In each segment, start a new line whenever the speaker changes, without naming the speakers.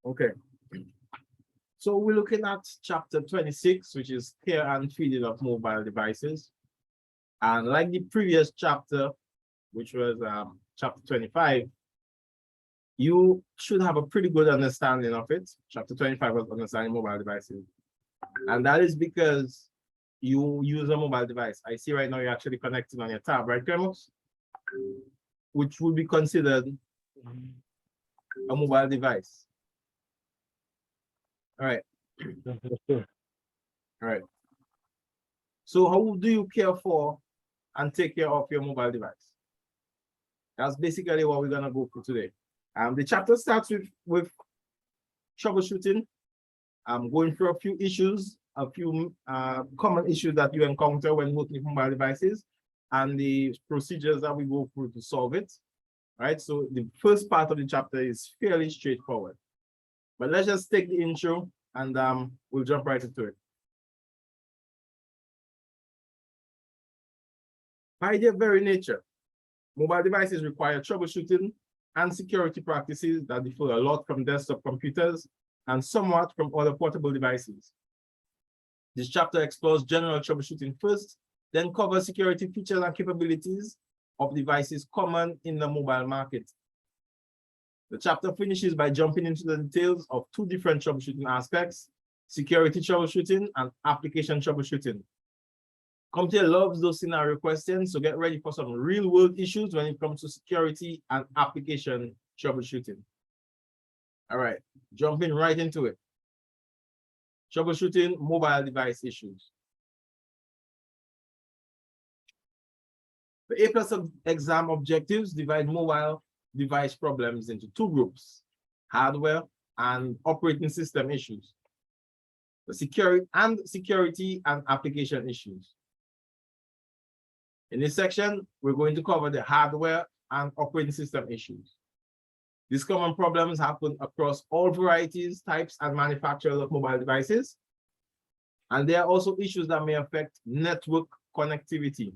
Okay. So we're looking at chapter 26, which is care and feeding of mobile devices. And like the previous chapter, which was chapter 25, you should have a pretty good understanding of it. Chapter 25 was understanding mobile devices. And that is because you use a mobile device. I see right now you're actually connected on your tab, right, Kremos? Which would be considered a mobile device. All right. All right. So how do you care for and take care of your mobile device? That's basically what we're going to go through today. The chapter starts with troubleshooting. I'm going through a few issues, a few common issues that you encounter when working with mobile devices, and the procedures that we go through to solve it. Right? So the first part of the chapter is fairly straightforward. But let's just take the intro and we'll jump right into it. By their very nature, mobile devices require troubleshooting and security practices that differ a lot from desktop computers and somewhat from other portable devices. This chapter explores general troubleshooting first, then covers security features and capabilities of devices common in the mobile market. The chapter finishes by jumping into the details of two different troubleshooting aspects: security troubleshooting and application troubleshooting. Comptia loves those scenario questions, so get ready for some real-world issues when it comes to security and application troubleshooting. All right, jumping right into it. Troubleshooting mobile device issues. The A+ exam objectives divide mobile device problems into two groups: hardware and operating system issues. The security and application issues. In this section, we're going to cover the hardware and operating system issues. These common problems happen across all varieties, types, and manufacturers of mobile devices. And there are also issues that may affect network connectivity.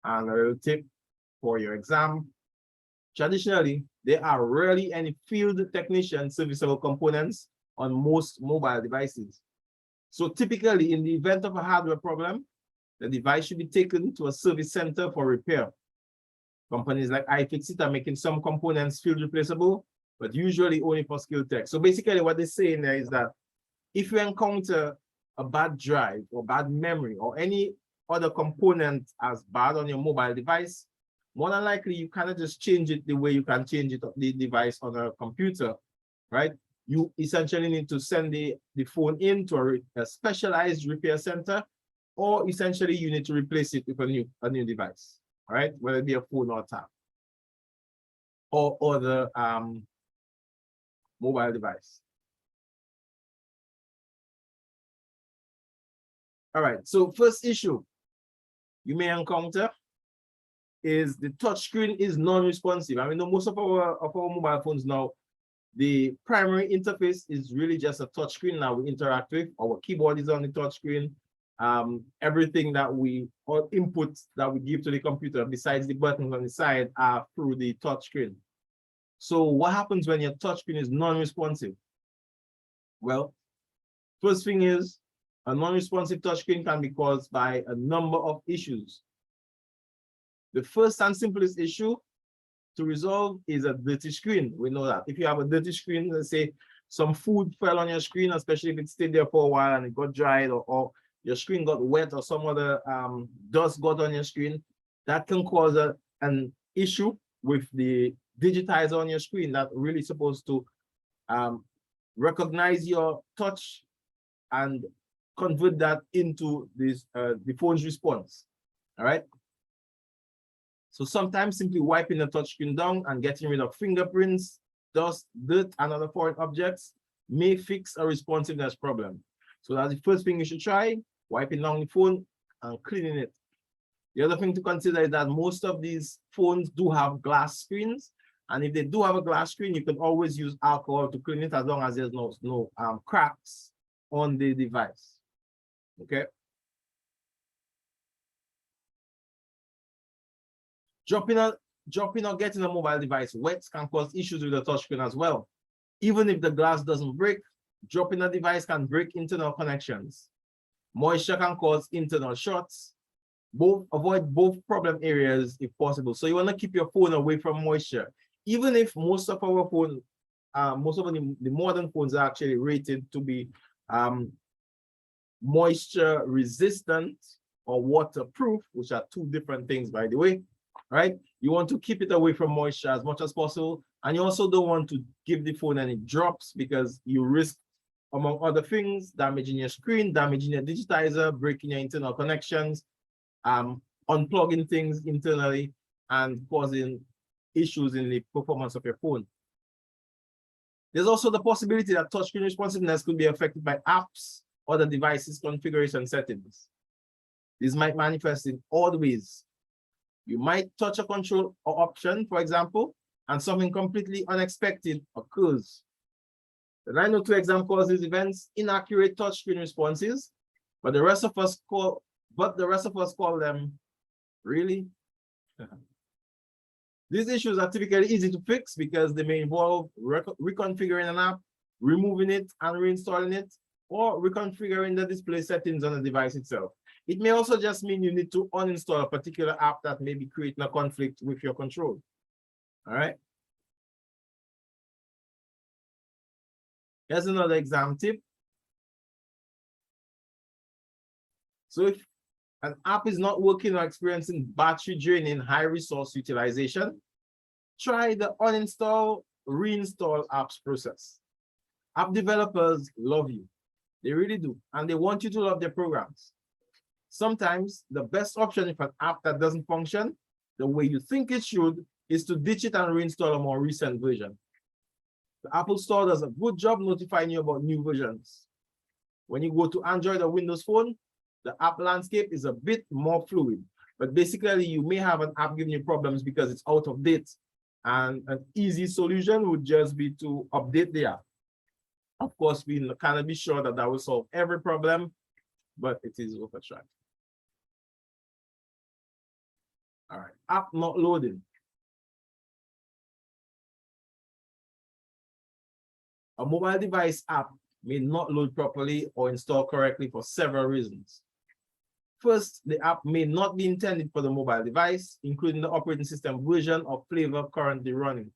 And a little tip for your exam. Traditionally, there are rarely any field technician serviceable components on most mobile devices. So typically, in the event of a hardware problem, the device should be taken to a service center for repair. Companies like iFixit are making some components field replaceable, but usually only for skilled tech. So basically what they're saying there is that if you encounter a bad drive or bad memory or any other component as bad on your mobile device, more than likely you cannot just change it the way you can change it the device on a computer, right? You essentially need to send the phone into a specialized repair center, or essentially you need to replace it with a new device, right? Whether it be a phone or a tab or other mobile device. All right, so first issue you may encounter is the touchscreen is non-responsive. I mean, most of our mobile phones now, the primary interface is really just a touchscreen that we interact with. Our keyboard is on the touchscreen. Everything that or inputs that we give to the computer besides the buttons on the side are through the touchscreen. So what happens when your touchscreen is non-responsive? Well, first thing is a non-responsive touchscreen can be caused by a number of issues. The first and simplest issue to resolve is a dirty screen. We know that if you have a dirty screen, let's say some food fell on your screen, especially if it stayed there for a while and it got dried, or your screen got wet, or some other dust got on your screen, that can cause an issue with the digitizer on your screen that really supposed to recognize your touch and convert that into this the phone's response. All right. So sometimes simply wiping the touchscreen down and getting rid of fingerprints, dust, dirt, and other foreign objects may fix a responsiveness problem. So that's the first thing you should try: wiping down the phone and cleaning it. The other thing to consider is that most of these phones do have glass screens. And if they do have a glass screen, you can always use alcohol to clean it as long as there's no cracks on the device. Okay. Dropping or getting a mobile device wet can cause issues with the touchscreen as well. Even if the glass doesn't break, dropping a device can break internal connections. Moisture can cause internal shorts. Avoid both problem areas if possible. So you want to keep your phone away from moisture. Even if most of our phone, most of the modern phones are actually rated to be moisture resistant or waterproof, which are two different things, by the way, right? You want to keep it away from moisture as much as possible. And you also don't want to give the phone any drops because you risk, among other things, damaging your screen, damaging your digitizer, breaking your internal connections, unplugging things internally, and causing issues in the performance of your phone. There's also the possibility that touchscreen responsiveness could be affected by apps or the device's configuration settings. This might manifest in odd ways. You might touch a control or option, for example, and something completely unexpected occurs. The 902 exam calls these events inaccurate touchscreen responses, but the rest of us call them really. These issues are typically easy to fix because they may involve reconfiguring an app, removing it and reinstalling it, or reconfiguring the display settings on the device itself. It may also just mean you need to uninstall a particular app that may be creating a conflict with your control. All right. Here's another exam tip. So if an app is not working or experiencing battery draining high resource utilization, try the uninstall, reinstall apps process. App developers love you. They really do. And they want you to love their programs. Sometimes the best option if an app that doesn't function the way you think it should is to ditch it and reinstall a more recent version. The Apple Store does a good job notifying you about new versions. When you go to Android or Windows Phone, the app landscape is a bit more fluid, but basically you may have an app giving you problems because it's out of date, and an easy solution would just be to update the app. Of course, we cannot be sure that that will solve every problem, but it is worth a try. All right, app not loading. A mobile device app may not load properly or install correctly for several reasons. First, the app may not be intended for the mobile device, including the operating system version or flavor currently running.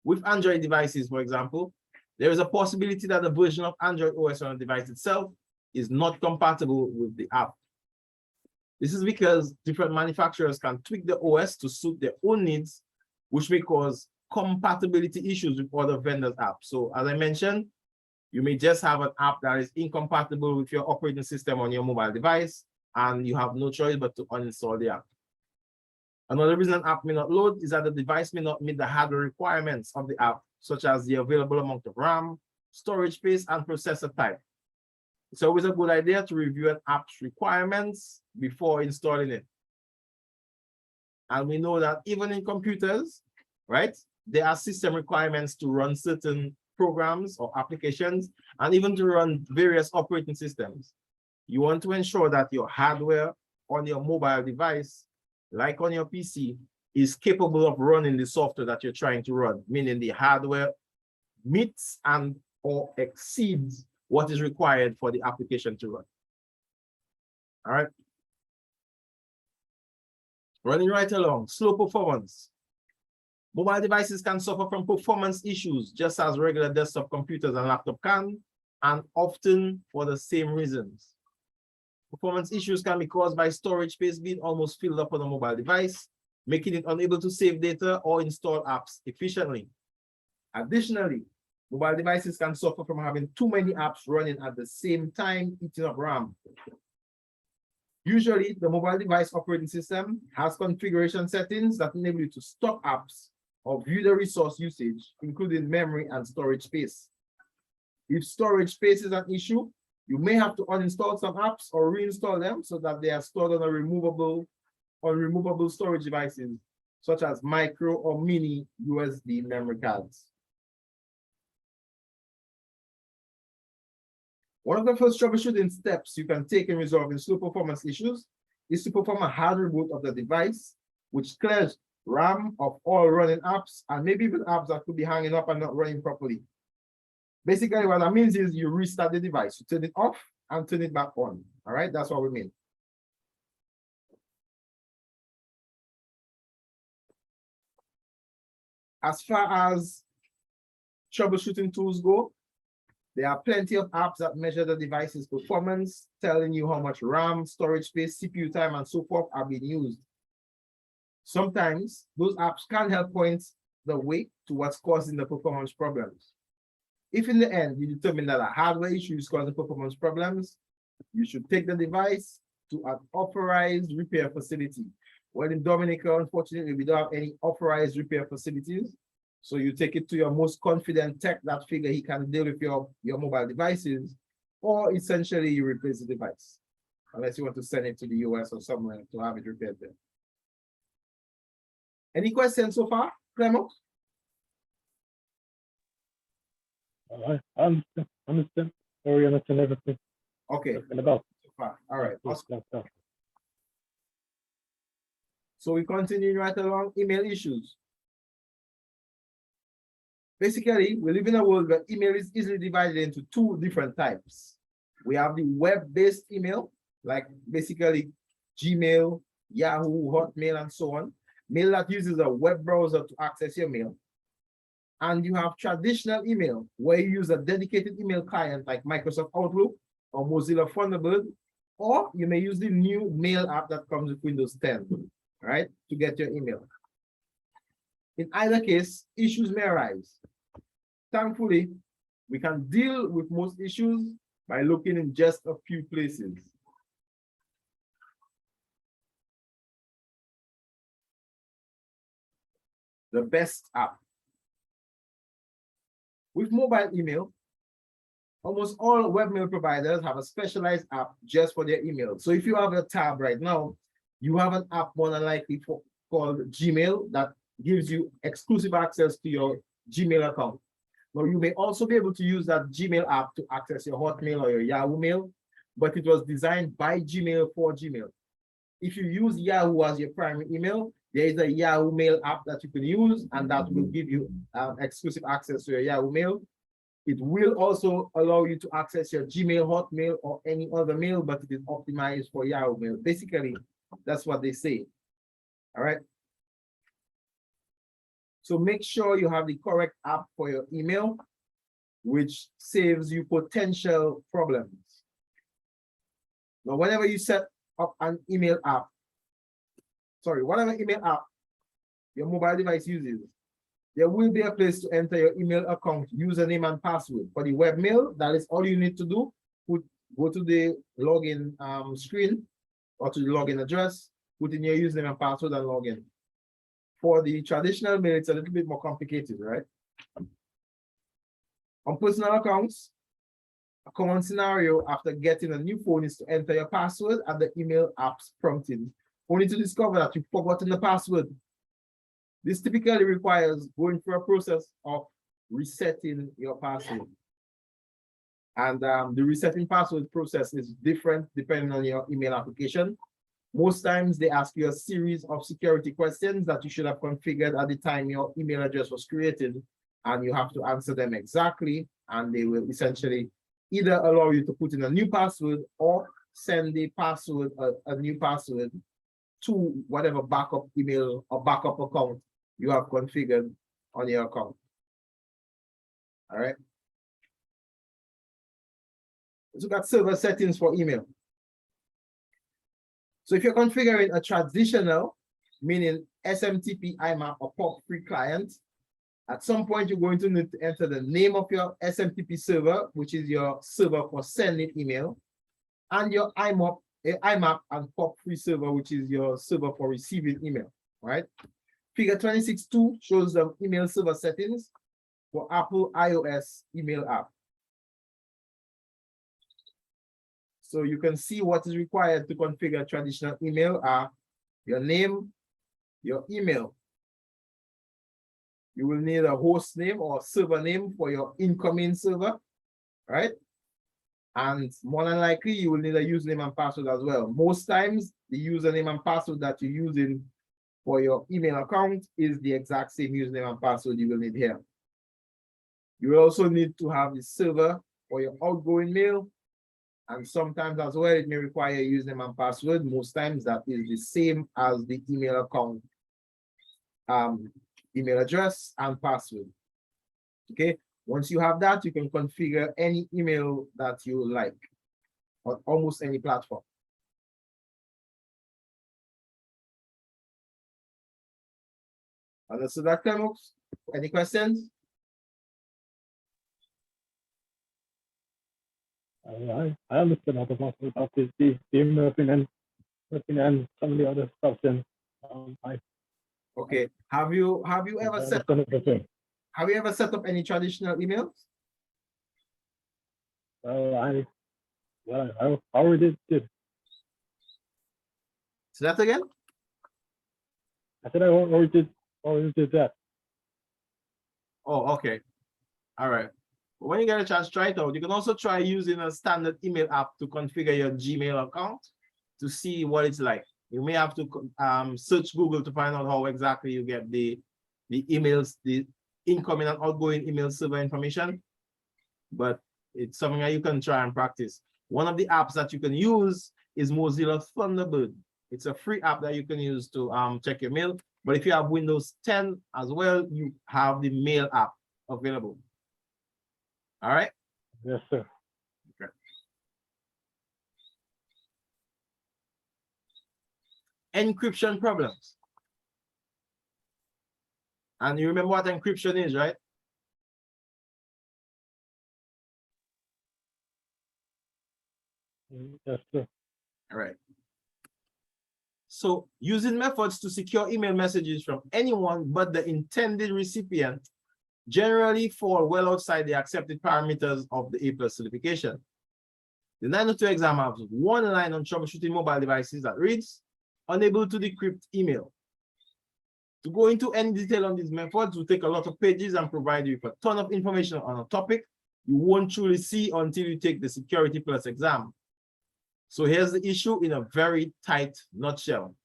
With Android devices, for example, there is a possibility that the version of Android OS on the device itself is not compatible with the app. This is because different manufacturers can tweak the OS to suit their own needs, which may cause compatibility issues with other vendors' apps. So as I mentioned, you may just have an app that is incompatible with your operating system on your mobile device, and you have no choice but to uninstall the app. Another reason an app may not load is that the device may not meet the hardware requirements of the app, such as the available amount of RAM, storage space, and processor type. It's always a good idea to review an app's requirements before installing it. And we know that even in computers, right, there are system requirements to run certain programs or applications, and even to run various operating systems. You want to ensure that your hardware on your mobile device, like on your PC, is capable of running the software that you're trying to run, meaning the hardware meets and or exceeds what is required for the application to run. All right. Running right along, slow performance. Mobile devices can suffer from performance issues just as regular desktop computers and laptops can, and often for the same reasons. Performance issues can be caused by storage space being almost filled up on a mobile device, making it unable to save data or install apps efficiently. Additionally, mobile devices can suffer from having too many apps running at the same time, eating up RAM. Usually, the mobile device operating system has configuration settings that enable you to stop apps or view the resource usage, including memory and storage space. If storage space is an issue, you may have to uninstall some apps or reinstall them so that they are stored on removable storage devices, such as micro or mini USB memory cards. One of the first troubleshooting steps you can take in resolving slow performance issues is to perform a hard reboot of the device, which clears RAM of all running apps, and maybe even apps that could be hanging up and not running properly. Basically, what that means is you restart the device, you turn it off and turn it back on. All right, that's what we mean. As far as troubleshooting tools go, there are plenty of apps that measure the device's performance, telling you how much RAM, storage space, CPU time, and so forth are being used. Sometimes those apps can help point the way to what's causing the performance problems. If in the end you determine that a hardware issue is causing performance problems, you should take the device to an authorized repair facility. Well, in Dominica, unfortunately, we don't have any authorized repair facilities. So you take it to your most confident tech that figure he can deal with your mobile devices, or essentially you replace the device, unless you want to send it to the US or somewhere to have it repaired there. Any questions so far, Clemo?
I understand. Very understand everything.
Okay.
About.
So far. All right. Awesome.
Yeah.
So we continue right along. Email issues. Basically, we live in a world where email is easily divided into two different types. We have the web-based email, like basically Gmail, Yahoo, Hotmail, and so on. Mail that uses a web browser to access your mail. And you have traditional email, where you use a dedicated email client like Microsoft Outlook or Mozilla Thunderbird, or you may use the new mail app that comes with Windows 10, right, to get your email. In either case, issues may arise. Thankfully, we can deal with most issues by looking in just a few places. The best app. With mobile email, almost all webmail providers have a specialized app just for their email. So if you have a tab right now, you have an app more than likely called Gmail that gives you exclusive access to your Gmail account. Now, you may also be able to use that Gmail app to access your Hotmail or your Yahoo Mail, but it was designed by Gmail for Gmail. If you use Yahoo as your primary email, there is a Yahoo Mail app that you can use, and that will give you exclusive access to your Yahoo Mail. It will also allow you to access your Gmail, Hotmail, or any other mail, but it is optimized for Yahoo Mail. Basically, that's what they say. All right. So make sure you have the correct app for your email, which saves you potential problems. Now, whenever you set up an email app, whatever email app your mobile device uses, there will be a place to enter your email account, username, and password. For the webmail, that is all you need to do. Go to the login screen or to the login address, put in your username and password, and log in. For the traditional mail, it's a little bit more complicated, right? On personal accounts, a common scenario after getting a new phone is to enter your password at the email app's prompting, only to discover that you've forgotten the password. This typically requires going through a process of resetting your password. And the resetting password process is different depending on your email application. Most times they ask you a series of security questions that you should have configured at the time your email address was created, and you have to answer them exactly, and they will essentially either allow you to put in a new password or send the password, a new password, to whatever backup email or backup account you have configured on your account. All right. Let's look at server settings for email. So if you're configuring a traditional, meaning SMTP, IMAP, or POP3 client, at some point you're going to need to enter the name of your SMTP server, which is your server for sending email, and your IMAP and POP3 server, which is your server for receiving email, right? Figure 26.2 shows the email server settings for Apple iOS email app. So you can see what is required to configure traditional email are your name, your email. You will need a host name or server name for your incoming server, right? And more than likely, you will need a username and password as well. Most times, the username and password that you're using for your email account is the exact same username and password you will need here. You will also need to have the server for your outgoing mail, and sometimes as well it may require a username and password. Most times that is the same as the email account, email address and password. Okay, once you have that, you can configure any email that you like on almost any platform. Understood that, Clemos? Any questions?
I understand how the process of the email and some of the other stuff. Then
Okay. Have you ever set up any traditional emails?
I already did.
Say that again?
I said I already did that.
Oh, okay. All right. When you get a chance, try it out. You can also try using a standard email app to configure your Gmail account to see what it's like. You may have to search Google to find out how exactly you get the emails, the incoming and outgoing email server information. But it's something that you can try and practice. One of the apps that you can use is Mozilla Thunderbird. It's a free app that you can use to check your mail. But if you have Windows 10 as well, you have the mail app available. All right?
Yes, sir.
Okay. Encryption problems. And you remember what encryption is, right?
Yes, sir.
All right. So using methods to secure email messages from anyone but the intended recipient generally fall well outside the accepted parameters of the A+ certification. The 902 exam has one line on troubleshooting mobile devices that reads, unable to decrypt email. To go into any detail on these methods will take a lot of pages and provide you with a ton of information on a topic you won't truly see until you take the Security Plus exam. So here's the issue in a very tight nutshell.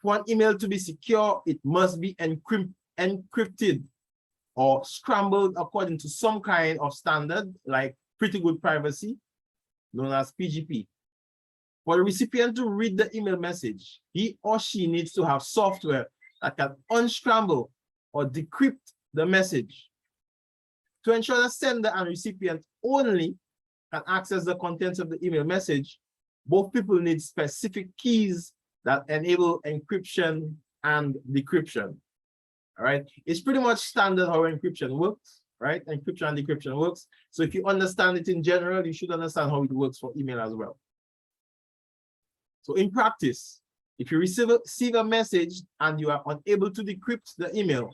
For an email to be secure, it must be encrypted or scrambled according to some kind of standard like pretty good privacy, known as PGP. For the recipient to read the email message, he or she needs to have software that can unscramble or decrypt the message. To ensure the sender and recipient only can access the contents of the email message, both people need specific keys that enable encryption and decryption. All right, it's pretty much standard how encryption works, right? Encryption and decryption works. So if you understand it in general, you should understand how it works for email as well. So in practice, if you receive a message and you are unable to decrypt the email,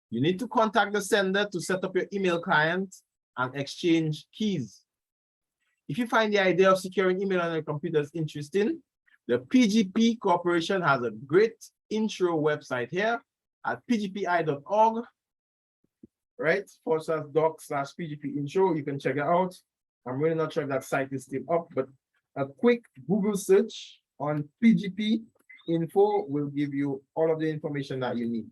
you need to contact the sender to set up your email client and exchange keys. If you find the idea of securing email on your computers interesting, the PGP Corporation has a great intro website here at pgpi.org, right? /doc/PGP intro. You can check it out. I'm really not sure if that site is still up, but a quick Google search on PGP info will give you all of the information that you need.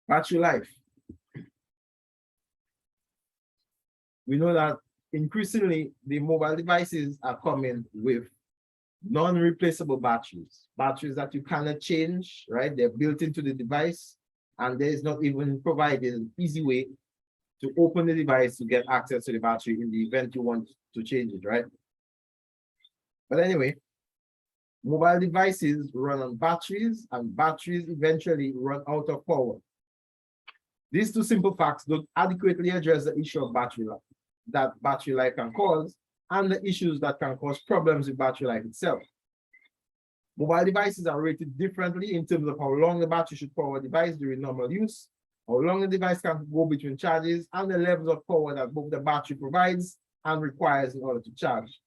Battery life. We know that increasingly the mobile devices are coming with non-replaceable batteries, batteries that you cannot change, right? They're built into the device, and there is not even provided an easy way to open the device to get access to the battery in the event you want to change it, right? But anyway, mobile devices run on batteries, and batteries eventually run out of power. These two simple facts don't adequately address the issue of battery life that battery life can cause, and the issues that can cause problems with battery life itself. Mobile devices are rated differently in terms of how long the battery should power a device during normal use, how long the device can go between charges, and the levels of power that both the battery provides and requires in order to charge.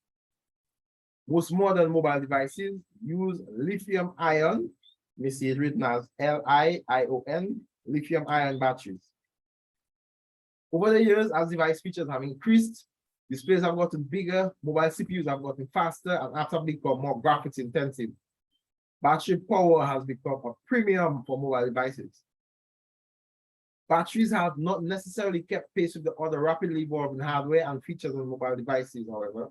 Most modern mobile devices use lithium ion, you see it written as L-I-I-O-N, lithium ion batteries. Over the years, as device features have increased, displays have gotten bigger, mobile CPUs have gotten faster, and apps have become more graphics intensive. Battery power has become a premium for mobile devices. Batteries have not necessarily kept pace with the other rapidly evolving hardware and features on mobile devices, however.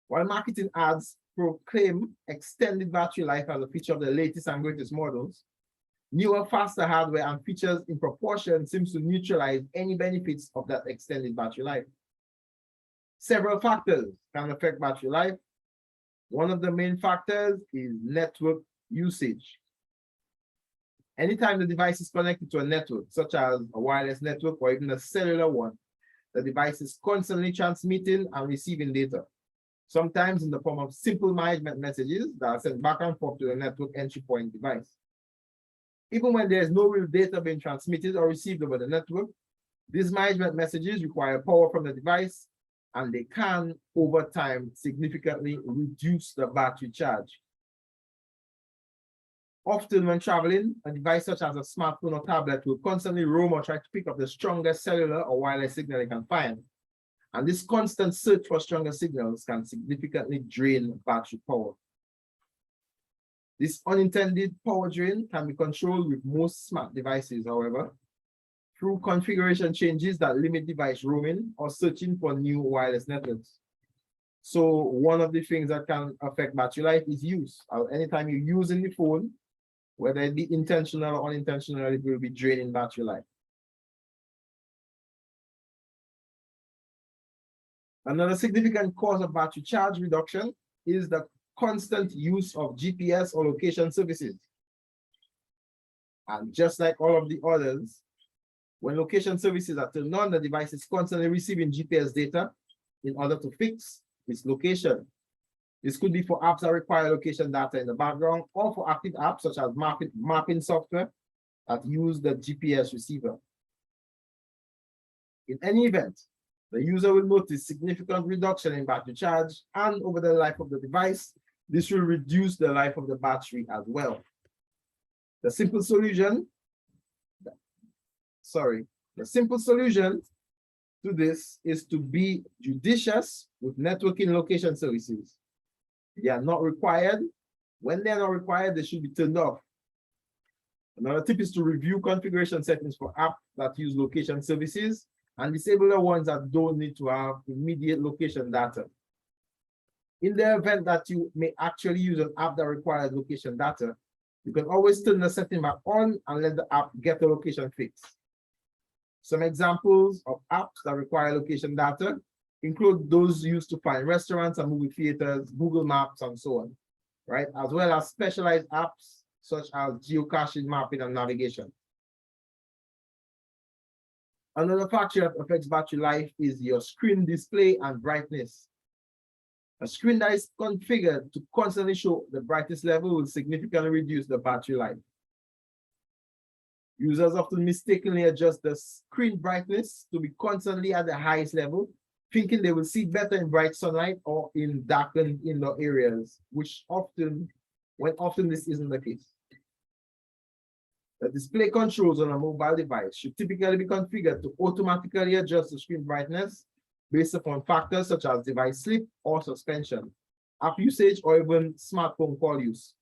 While marketing ads proclaim extended battery life as a feature of the latest and greatest models, newer, faster hardware and features in proportion seems to neutralize any benefits of that extended battery life. Several factors can affect battery life. One of the main factors is network usage. Anytime the device is connected to a network, such as a wireless network or even a cellular one, the device is constantly transmitting and receiving data, sometimes in the form of simple management messages that are sent back and forth to the network entry point device. Even when there is no real data being transmitted or received over the network, these management messages require power from the device, and they can, over time, significantly reduce the battery charge. Often when traveling, a device such as a smartphone or tablet will constantly roam or try to pick up the strongest cellular or wireless signal it can find. And this constant search for stronger signals can significantly drain battery power. This unintended power drain can be controlled with most smart devices, however, through configuration changes that limit device roaming or searching for new wireless networks. So one of the things that can affect battery life is use. Anytime you're using the phone, whether it be intentional or unintentional, it will be draining battery life. Another significant cause of battery charge reduction is the constant use of GPS or location services. And just like all of the others, when location services are turned on, the device is constantly receiving GPS data in order to fix its location. This could be for apps that require location data in the background, or for active apps such as mapping software that use the GPS receiver. In any event, the user will notice significant reduction in battery charge, and over the life of the device, this will reduce the life of the battery as well. The simple solution to this is to be judicious with networking location services. They are not required. When they are not required, they should be turned off. Another tip is to review configuration settings for apps that use location services and disable the ones that don't need to have immediate location data. In the event that you may actually use an app that requires location data, you can always turn the setting back on and let the app get the location fix. Some examples of apps that require location data include those used to find restaurants and movie theaters, Google Maps, and so on, right? As well as specialized apps such as geocaching, mapping, and navigation. Another factor that affects battery life is your screen display and brightness. A screen that is configured to constantly show the brightest level will significantly reduce the battery life. Users often mistakenly adjust the screen brightness to be constantly at the highest level, thinking they will see better in bright sunlight or in darkened indoor areas, which often this isn't the case. The display controls on a mobile device should typically be configured to automatically adjust the screen brightness based upon factors such as device sleep or suspension, app usage, or even smartphone call use.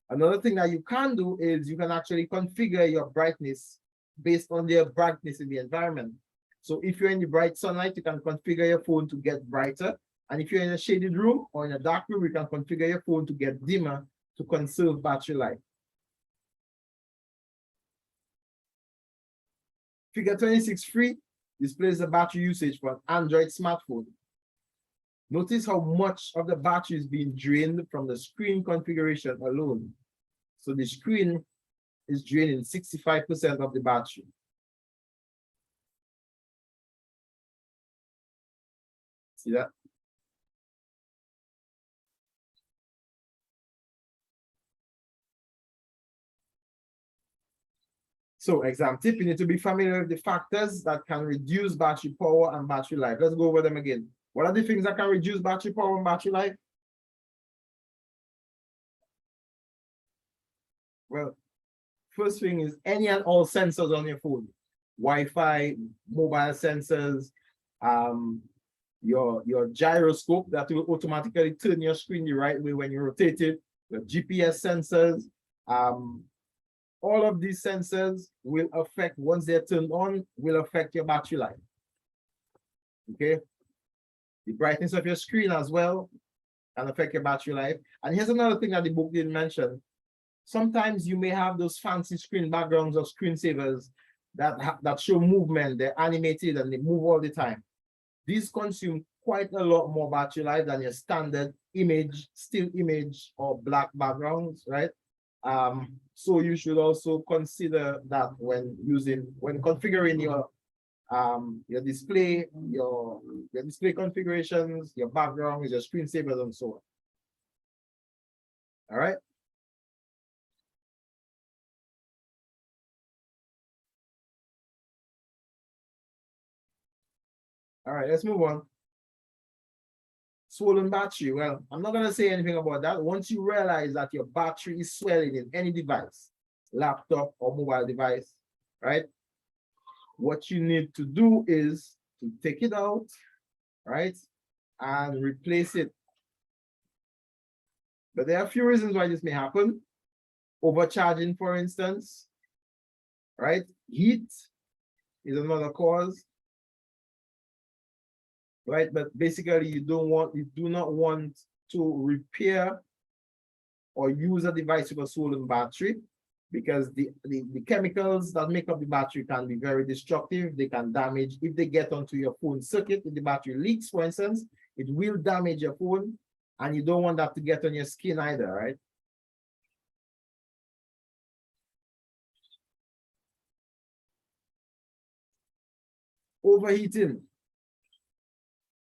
Another thing that you can do is you can actually configure your brightness based on the brightness in the environment. So if you're in the bright sunlight, you can configure your phone to get brighter. And if you're in a shaded room or in a dark room, you can configure your phone to get dimmer to conserve battery life. Figure 26.3 displays the battery usage for an Android smartphone. Notice how much of the battery is being drained from the screen configuration alone. So the screen is draining 65% of the battery. See that? So exam tip, you need to be familiar with the factors that can reduce battery power and battery life. Let's go over them again. What are the things that can reduce battery power and battery life? Well, first thing is any and all sensors on your phone. Wi-Fi, mobile sensors, your gyroscope that will automatically turn your screen the right way when you rotate it, your GPS sensors, all of these sensors will affect, once they're turned on, will affect your battery life. Okay. The brightness of your screen as well can affect your battery life. And here's another thing that the book didn't mention. Sometimes you may have those fancy screen backgrounds or screensavers that show movement. They're animated and they move all the time. These consume quite a lot more battery life than your standard image, still image or black backgrounds, right? So you should also consider that when configuring your display, your display configurations, your backgrounds, your screensavers, and so on. All right. All right, let's move on. Swollen battery. Well, I'm not going to say anything about that. Once you realize that your battery is swelling in any device, laptop or mobile device, right? What you need to do is to take it out, right? And replace it. But there are a few reasons why this may happen. Overcharging, for instance, right? Heat is another cause. Right, but basically you do not want to repair or use a device with a swollen battery, because the chemicals that make up the battery can be very destructive. They can damage, if they get onto your phone circuit, if the battery leaks, for instance, it will damage your phone, and you don't want that to get on your skin either, right? Overheating.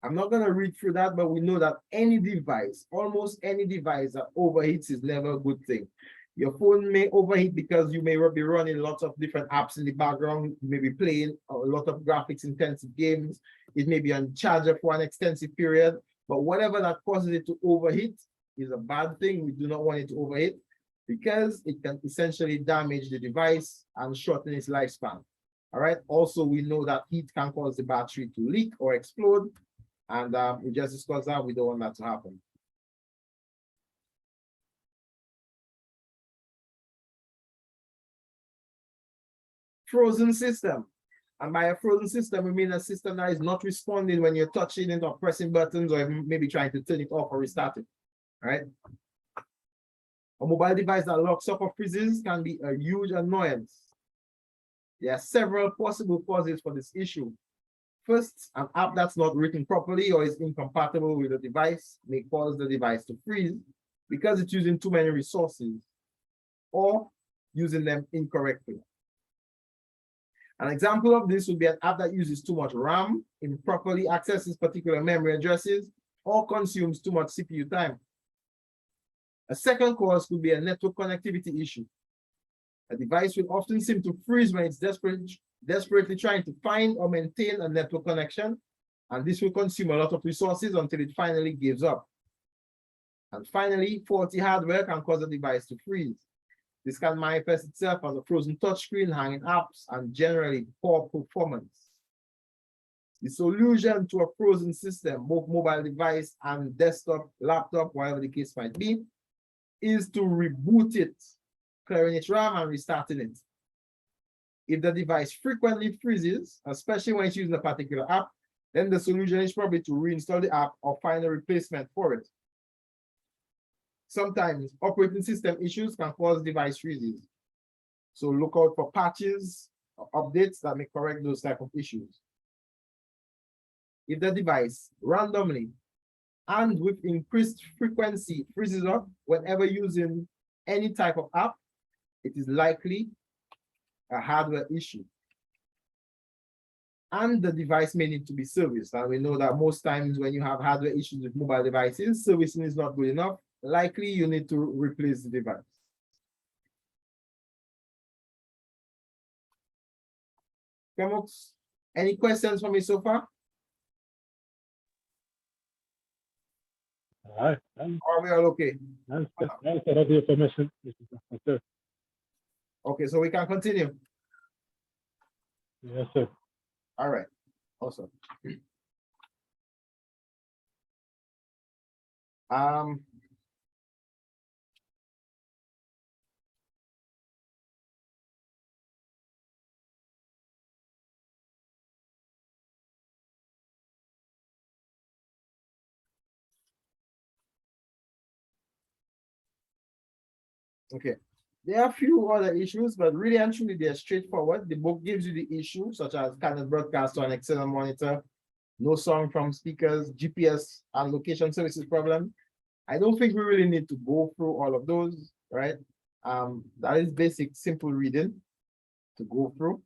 I'm not going to read through that, but we know that any device, almost any device that overheats is never a good thing. Your phone may overheat because you may be running lots of different apps in the background. You may be playing a lot of graphics intensive games. It may be on charger for an extensive period, but whatever that causes it to overheat is a bad thing. We do not want it to overheat because it can essentially damage the device and shorten its lifespan. All right. Also, we know that heat can cause the battery to leak or explode. And we just discussed that. We don't want that to happen. Frozen system. And by a frozen system, we mean a system that is not responding when you're touching it or pressing buttons or maybe trying to turn it off or restart it. All right. A mobile device that locks up or freezes can be a huge annoyance. There are several possible causes for this issue. First, an app that's not written properly or is incompatible with the device may cause the device to freeze because it's using too many resources or using them incorrectly. An example of this would be an app that uses too much RAM, improperly accesses particular memory addresses, or consumes too much CPU time. A second cause could be a network connectivity issue. A device will often seem to freeze when it's desperately trying to find or maintain a network connection, and this will consume a lot of resources until it finally gives up. And finally, faulty hardware can cause a device to freeze. This can manifest itself as a frozen touchscreen, hanging apps, and generally poor performance. The solution to a frozen system, both mobile device and desktop, laptop, whatever the case might be, is to reboot it, clearing its RAM and restarting it. If the device frequently freezes, especially when it's using a particular app, then the solution is probably to reinstall the app or find a replacement for it. Sometimes operating system issues can cause device freezes. So look out for patches or updates that may correct those type of issues. If the device randomly and with increased frequency freezes up whenever using any type of app, it is likely a hardware issue. And the device may need to be serviced. And we know that most times when you have hardware issues with mobile devices, servicing is not good enough. Likely you need to replace the device. Any questions for me so far?
All right.
Are we all okay?
Thanks for the information.
Okay, so we can continue.
Yes, sir.
All right, awesome. Okay, there are a few other issues, but really and truly they're straightforward. The book gives you the issue, such as cannot broadcast on external monitor, no sound from speakers, GPS and location services problem. I don't think we really need to go through all of those, right? That is basic, simple reading to go through.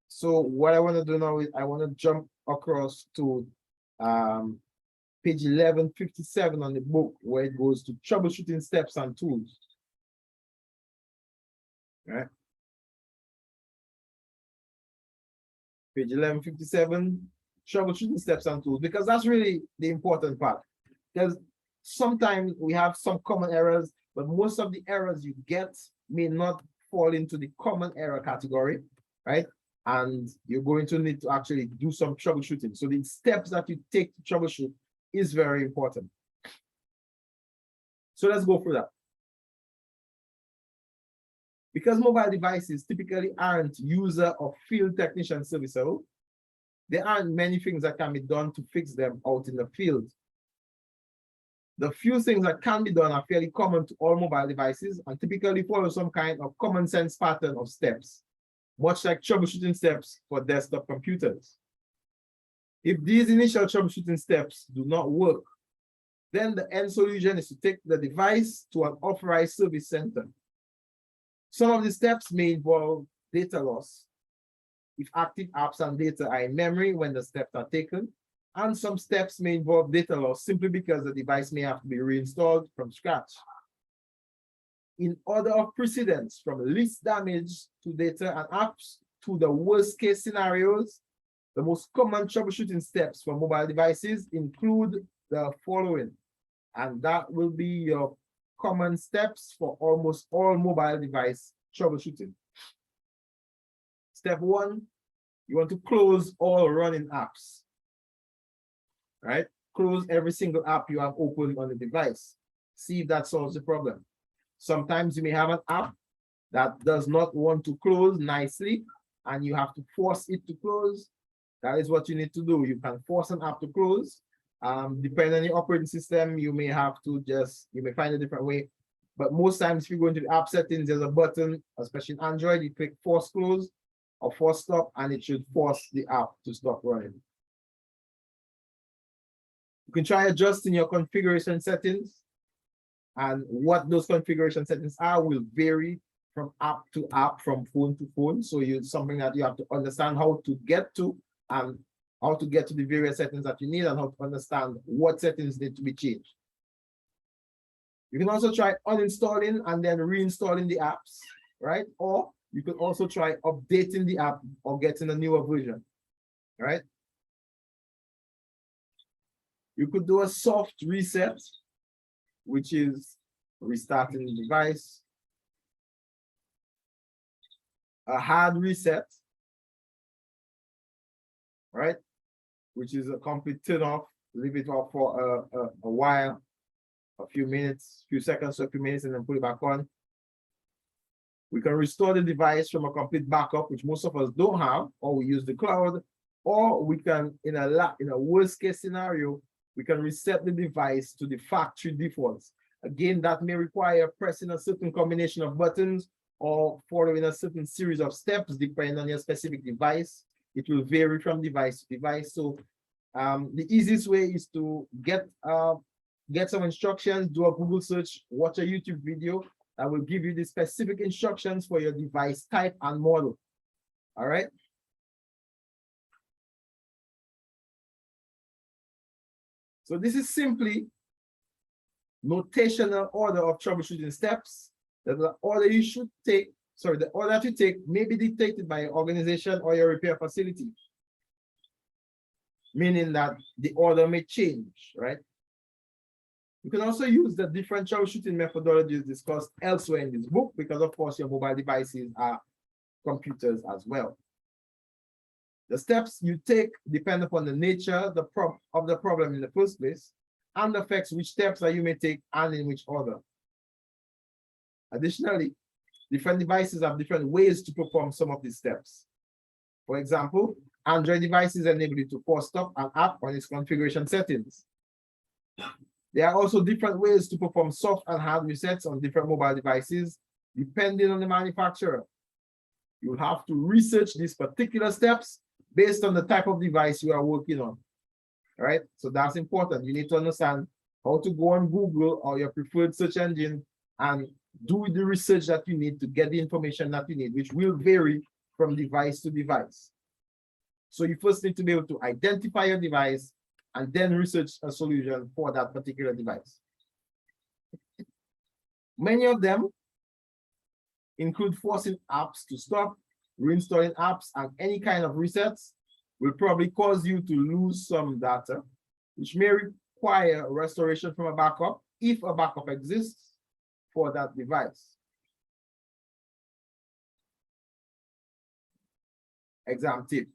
So what I want to do now is I want to jump across to page 1157 on the book, where it goes to troubleshooting steps and tools. Right. Page 1157, troubleshooting steps and tools, because that's really the important part. Because sometimes we have some common errors, but most of the errors you get may not fall into the common error category, right? And you're going to need to actually do some troubleshooting. So the steps that you take to troubleshoot is very important. So let's go through that. Because mobile devices typically aren't user or field technician serviceable, there aren't many things that can be done to fix them out in the field. The few things that can be done are fairly common to all mobile devices and typically follow some kind of common sense pattern of steps, much like troubleshooting steps for desktop computers. If these initial troubleshooting steps do not work, then the end solution is to take the device to an authorized service center. Some of the steps may involve data loss, if active apps and data are in memory when the steps are taken, and some steps may involve data loss simply because the device may have to be reinstalled from scratch. In order of precedence, from least damage to data and apps to the worst case scenarios, the most common troubleshooting steps for mobile devices include the following, and that will be your common steps for almost all mobile device troubleshooting. Step one, you want to close all running apps, right? Close every single app you have opened on the device. See if that solves the problem. Sometimes you may have an app that does not want to close nicely and you have to force it to close. That is what you need to do. You can force an app to close. Depending on your operating system, you may have to you may find a different way. But most times, if you go into the app settings, there's a button, especially in Android, you click force close or force stop, and it should force the app to stop running. You can try adjusting your configuration settings, and what those configuration settings are will vary from app to app, from phone to phone. So it's something that you have to understand how to get to, and how to get to the various settings that you need, and how to understand what settings need to be changed. You can also try uninstalling and then reinstalling the apps, right? Or you could also try updating the app or getting a newer version, right? You could do a soft reset, which is restarting the device. A hard reset, right? Which is a complete turn off, leave it off for a while, a few minutes, few seconds, a few minutes, and then put it back on. We can restore the device from a complete backup, which most of us don't have, or we use the cloud, or we can, in a worst case scenario, we can reset the device to the factory defaults. Again, that may require pressing a certain combination of buttons or following a certain series of steps, depending on your specific device. It will vary from device to device. So the easiest way is to get some instructions, do a Google search, watch a YouTube video that will give you the specific instructions for your device type and model. All right. So this is simply notational order of troubleshooting steps. The order you should take, the order that you take may be dictated by your organization or your repair facility, meaning that the order may change, right? You can also use the different troubleshooting methodologies discussed elsewhere in this book, because of course your mobile devices are computers as well. The steps you take depend upon the nature of the problem in the first place and affects which steps that you may take and in which order. Additionally, different devices have different ways to perform some of these steps. For example, Android devices enable you to force stop an app on its configuration settings. There are also different ways to perform soft and hard resets on different mobile devices, depending on the manufacturer. You have to research these particular steps based on the type of device you are working on. All right, so that's important. You need to understand how to go on Google or your preferred search engine and do the research that you need to get the information that you need, which will vary from device to device. So you first need to be able to identify your device and then research a solution for that particular device. Many of them include forcing apps to stop, reinstalling apps, and any kind of resets will probably cause you to lose some data, which may require restoration from a backup if a backup exists for that device. Exam tip.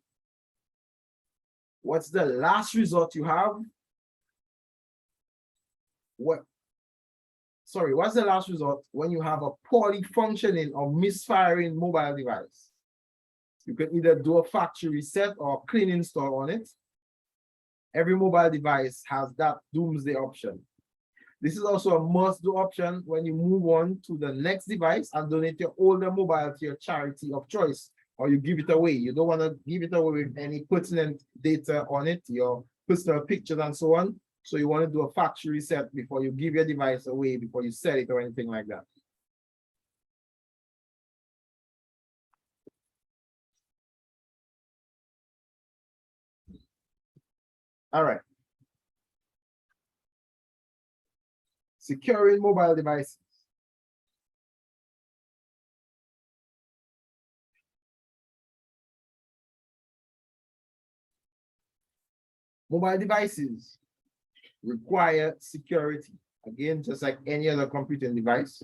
What's the last resort you have? What's the last resort when you have a poorly functioning or misfiring mobile device? You can either do a factory reset or a clean install on it. Every mobile device has that doomsday option. This is also a must-do option when you move on to the next device and donate your older mobile to your charity of choice, or you give it away. You don't want to give it away with any pertinent data on it, your personal pictures and so on. So you want to do a factory reset before you give your device away, before you sell it or anything like that. All right. Securing mobile devices. Mobile devices require security. Again, just like any other computing device.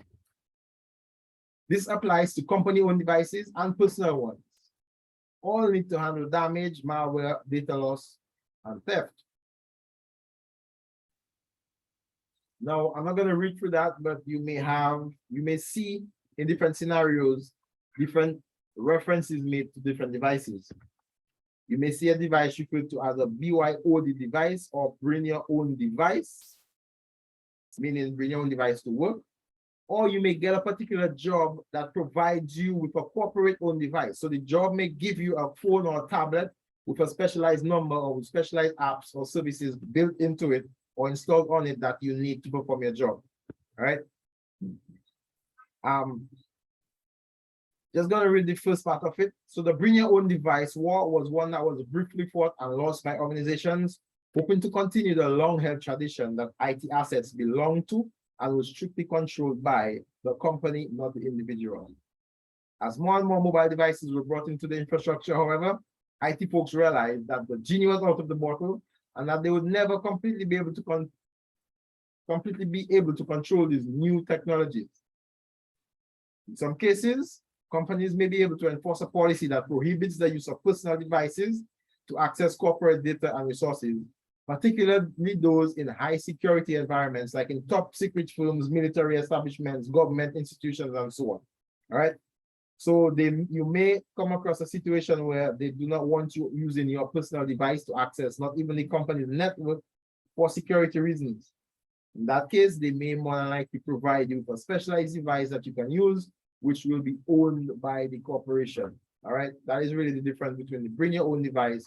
This applies to company-owned devices and personal ones. All need to handle damage, malware, data loss, and theft. Now, I'm not going to read through that, but you may see in different scenarios, different references made to different devices. You may see a device referred to as a BYOD device or bring your own device, meaning bring your own device to work. Or you may get a particular job that provides you with a corporate-owned device. So the job may give you a phone or a tablet with a specialized number or with specialized apps or services built into it or installed on it that you need to perform your job. All right. Just going to read the first part of it. So the bring your own device war was one that was briefly fought and lost by organizations hoping to continue the long-held tradition that IT assets belong to and was strictly controlled by the company, not the individual. As more and more mobile devices were brought into the infrastructure, however, IT folks realized that the genie was out of the bottle and that they would never completely be able to control these new technologies. In some cases, companies may be able to enforce a policy that prohibits the use of personal devices to access corporate data and resources, particularly those in high security environments, like in top secret firms, military establishments, government institutions, and so on. All right. So you may come across a situation where they do not want you using your personal device to access not even the company's network for security reasons. In that case, they may more than likely provide you with a specialized device that you can use, which will be owned by the corporation. All right. That is really the difference between the bring your own device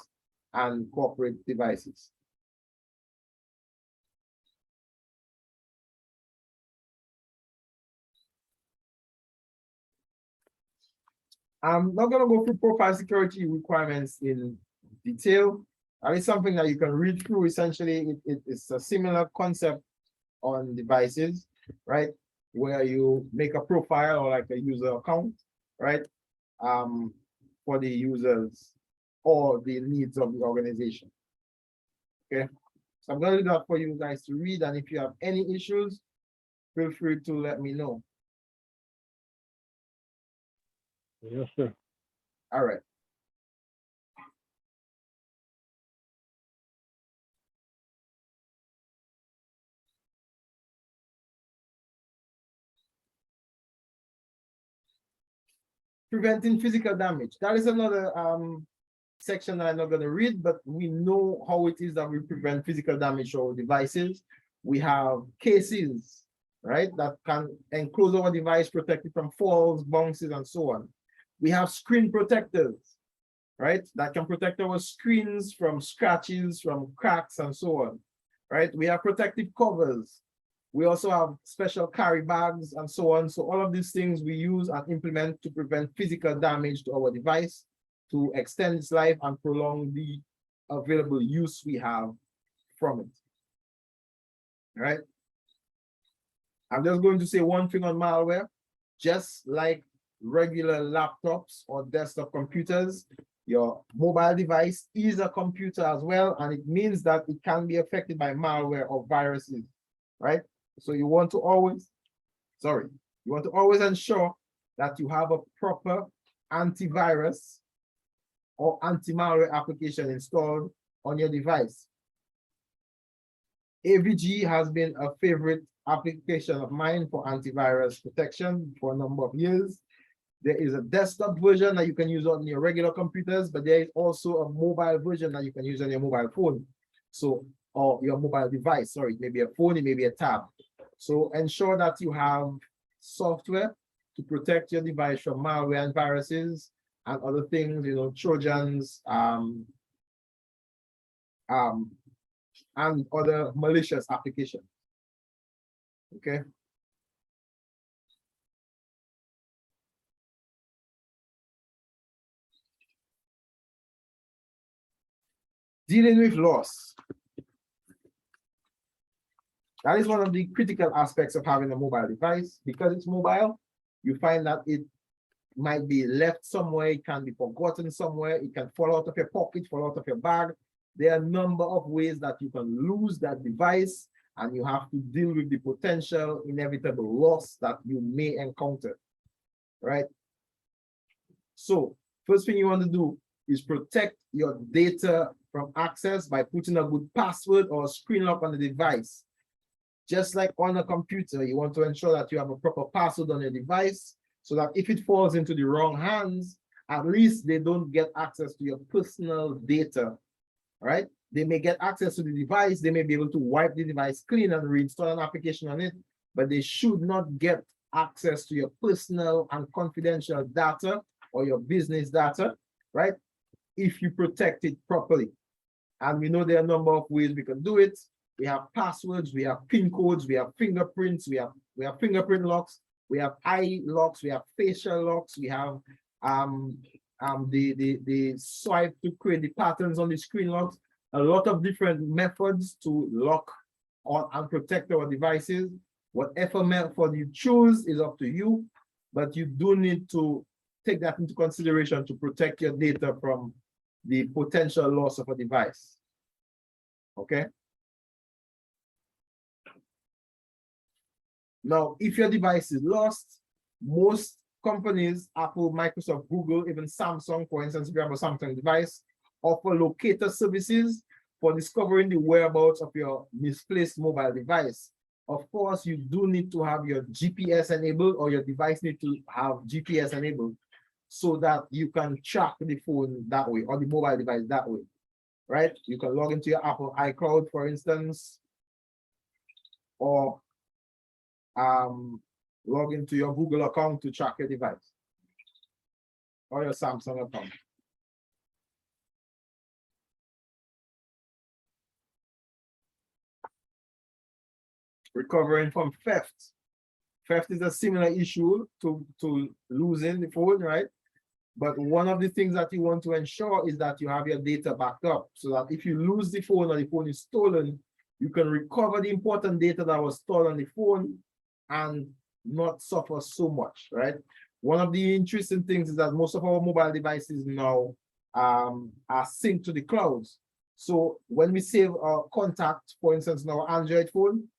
and corporate devices. I'm not going to go through profile security requirements in detail. That is something that you can read through. Essentially, it's a similar concept on devices, right? Where you make a profile or like a user account, right? For the users or the needs of the organization. Okay, so I'm going to do that for you guys to read. And if you have any issues, feel free to let me know.
Yes, sir.
All right. Preventing physical damage. That is another section that I'm not going to read, but we know how it is that we prevent physical damage to our devices. We have cases, right, that can enclose our device, protect it from falls, bounces, and so on. We have screen protectors, right, that can protect our screens from scratches, from cracks, and so on, right? We have protective covers. We also have special carry bags and so on. So all of these things we use and implement to prevent physical damage to our device, to extend its life and prolong the available use we have from it. All right. I'm just going to say one thing on malware. Just like regular laptops or desktop computers, your mobile device is a computer as well, and it means that it can be affected by malware or viruses, right? So you want to always ensure that you have a proper antivirus or anti-malware application installed on your device. AVG has been a favorite application of mine for antivirus protection for a number of years. There is a desktop version that you can use on your regular computers, but there is also a mobile version that you can use on your mobile phone. So, or your mobile device, sorry, it may be a phone, it may be a tab. So ensure that you have software to protect your device from malware and viruses and other things, you know, Trojans, and other malicious applications. Okay. Dealing with loss. That is one of the critical aspects of having a mobile device. Because it's mobile, you find that it might be left somewhere, it can be forgotten somewhere, it can fall out of your pocket, fall out of your bag. There are a number of ways that you can lose that device, and you have to deal with the potential inevitable loss that you may encounter, right? So first thing you want to do is protect your data from access by putting a good password or a screen lock on the device. Just like on a computer, you want to ensure that you have a proper password on your device so that if it falls into the wrong hands, at least they don't get access to your personal data, right? They may get access to the device, they may be able to wipe the device clean and reinstall an application on it, but they should not get access to your personal and confidential data or your business data, right? If you protect it properly. And we know there are a number of ways we can do it. We have passwords, we have PIN codes, we have fingerprints, we have fingerprint locks, we have eye locks, we have facial locks, we have the swipe to create the patterns on the screen locks. A lot of different methods to lock on and protect our devices. Whatever method you choose is up to you, but you do need to take that into consideration to protect your data from the potential loss of a device. Okay. Now, if your device is lost, most companies, Apple, Microsoft, Google, even Samsung, for instance, if you have a Samsung device, offer locator services for discovering the whereabouts of your misplaced mobile device. Of course, you do need to have your GPS enabled, or your device need to have GPS enabled so that you can track the phone that way, or the mobile device that way, right? You can log into your Apple iCloud, for instance, or log into your Google account to track your device, or your Samsung account. Recovering from theft. Theft is a similar issue to losing the phone, right? But one of the things that you want to ensure is that you have your data backed up, so that if you lose the phone or the phone is stolen, you can recover the important data that was stored on the phone and not suffer so much, right? One of the interesting things is that most of our mobile devices now are synced to the clouds. So when we save our contact, for instance, in our Android phone,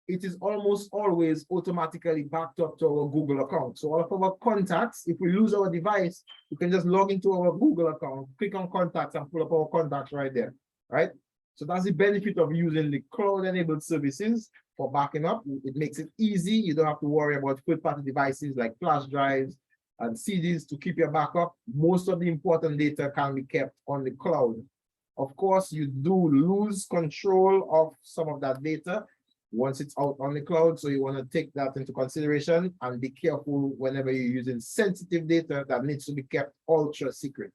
it is almost always automatically backed up to our Google account. So all of our contacts, if we lose our device, we can just log into our Google account, click on contacts, and pull up our contacts right there, right? So that's the benefit of using the cloud-enabled services for backing up. It makes it easy. You don't have to worry about third-party devices like flash drives and CDs to keep your backup. Most of the important data can be kept on the cloud. Of course, you do lose control of some of that data once it's out on the cloud, so you want to take that into consideration and be careful whenever you're using sensitive data that needs to be kept ultra secret.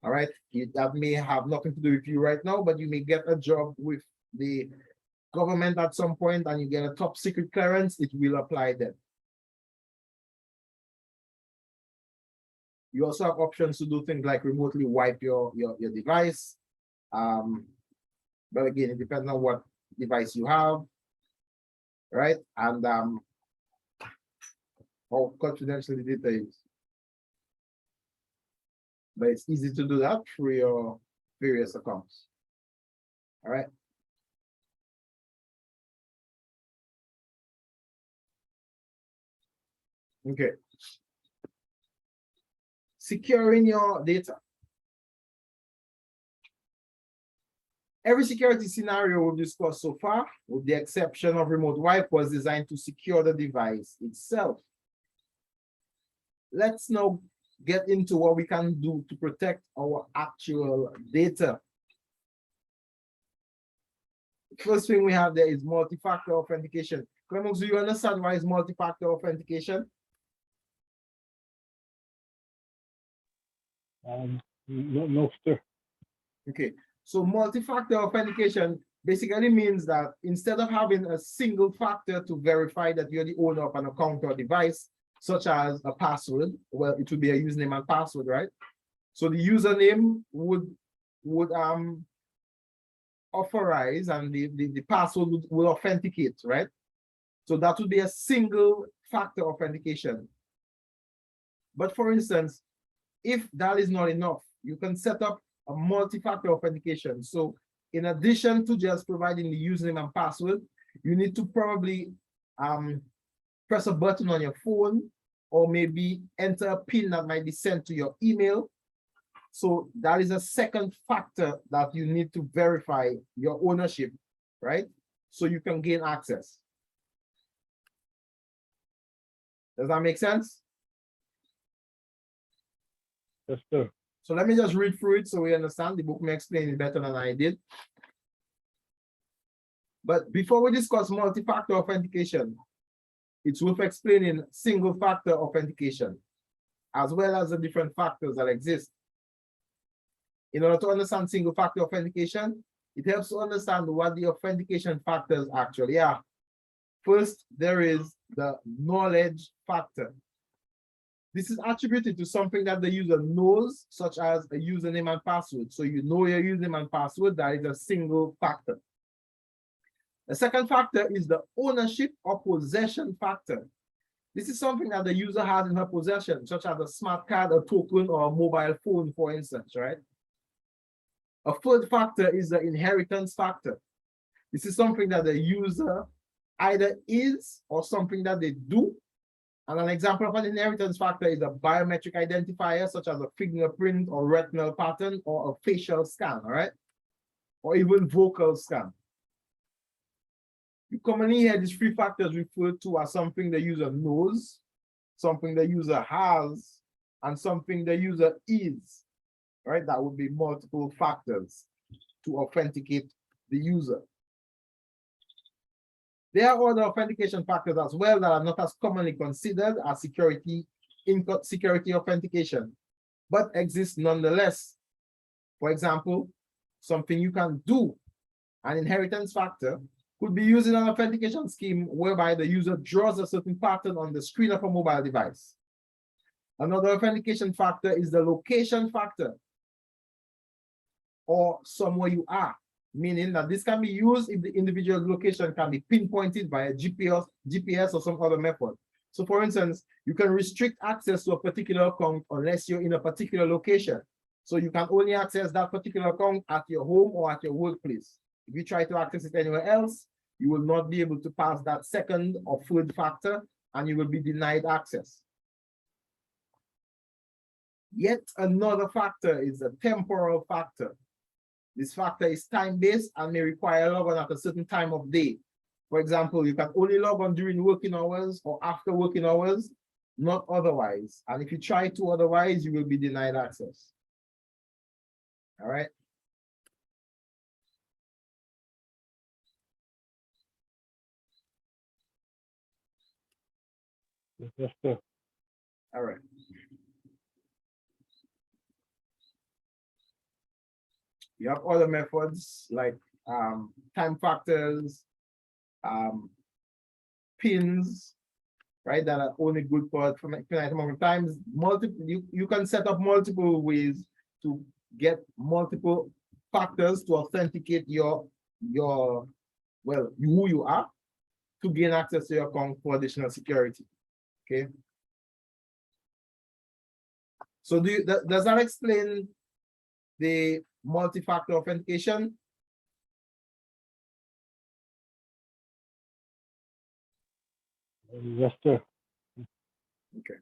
All right, that may have nothing to do with you right now, but you may get a job with the government at some point and you get a top secret clearance, it will apply then. You also have options to do things like remotely wipe your device. But again, it depends on what device you have, right? And how confidential the data is. But it's easy to do that through your various accounts. All right. Okay. Securing your data. Every security scenario we've discussed so far, with the exception of remote wipe, was designed to secure the device itself. Let's now get into what we can do to protect our actual data. First thing we have there is multi-factor authentication. Clemens, do you understand why is multi-factor authentication?
No, sir.
Okay. So multi-factor authentication basically means that instead of having a single factor to verify that you're the owner of an account or device, such as a password, well, it would be a username and password, right? So the username would authorize and the password will authenticate, right? So that would be a single factor authentication. But for instance, if that is not enough, you can set up a multi-factor authentication. So in addition to just providing the username and password, you need to probably press a button on your phone or maybe enter a PIN that might be sent to your email. So that is a second factor that you need to verify your ownership, right? So you can gain access. Does that make sense?
Yes, sir.
So let me just read through it so we understand. The book may explain it better than I did. But before we discuss multi-factor authentication, it's worth explaining single-factor authentication, as well as the different factors that exist. In order to understand single-factor authentication, it helps to understand what the authentication factors actually are. First, there is the knowledge factor. This is attributed to something that the user knows, such as a username and password. So you know your username and password, that is a single factor. The second factor is the ownership or possession factor. This is something that the user has in her possession, such as a smart card, a token, or a mobile phone, for instance, right? A third factor is the inheritance factor. This is something that the user either is or something that they do. And an example of an inheritance factor is a biometric identifier, such as a fingerprint or retinal pattern or a facial scan, all right? Or even vocal scan. You commonly hear these three factors referred to as something the user knows, something the user has, and something the user is, right? That would be multiple factors to authenticate the user. There are other authentication factors as well that are not as commonly considered as security authentication, but exist nonetheless. For example, something you can do, an inheritance factor, could be used in an authentication scheme whereby the user draws a certain pattern on the screen of a mobile device. Another authentication factor is the location factor, or somewhere you are, meaning that this can be used if the individual location can be pinpointed by a GPS or some other method. So for instance, you can restrict access to a particular account unless you're in a particular location. So you can only access that particular account at your home or at your workplace. If you try to access it anywhere else, you will not be able to pass that second or third factor and you will be denied access. Yet another factor is a temporal factor. This factor is time-based and may require log on at a certain time of day. For example, you can only log on during working hours or after working hours, not otherwise. And if you try to otherwise, you will be denied access. All right.
Yes, sir.
All right. You have other methods like time factors, pins, right? That are only good for finite amount of times. You can set up multiple ways to get multiple factors to authenticate your well, who you are, to gain access to your account for additional security. Okay. So does that explain the multi-factor authentication?
Yes, sir.
Okay.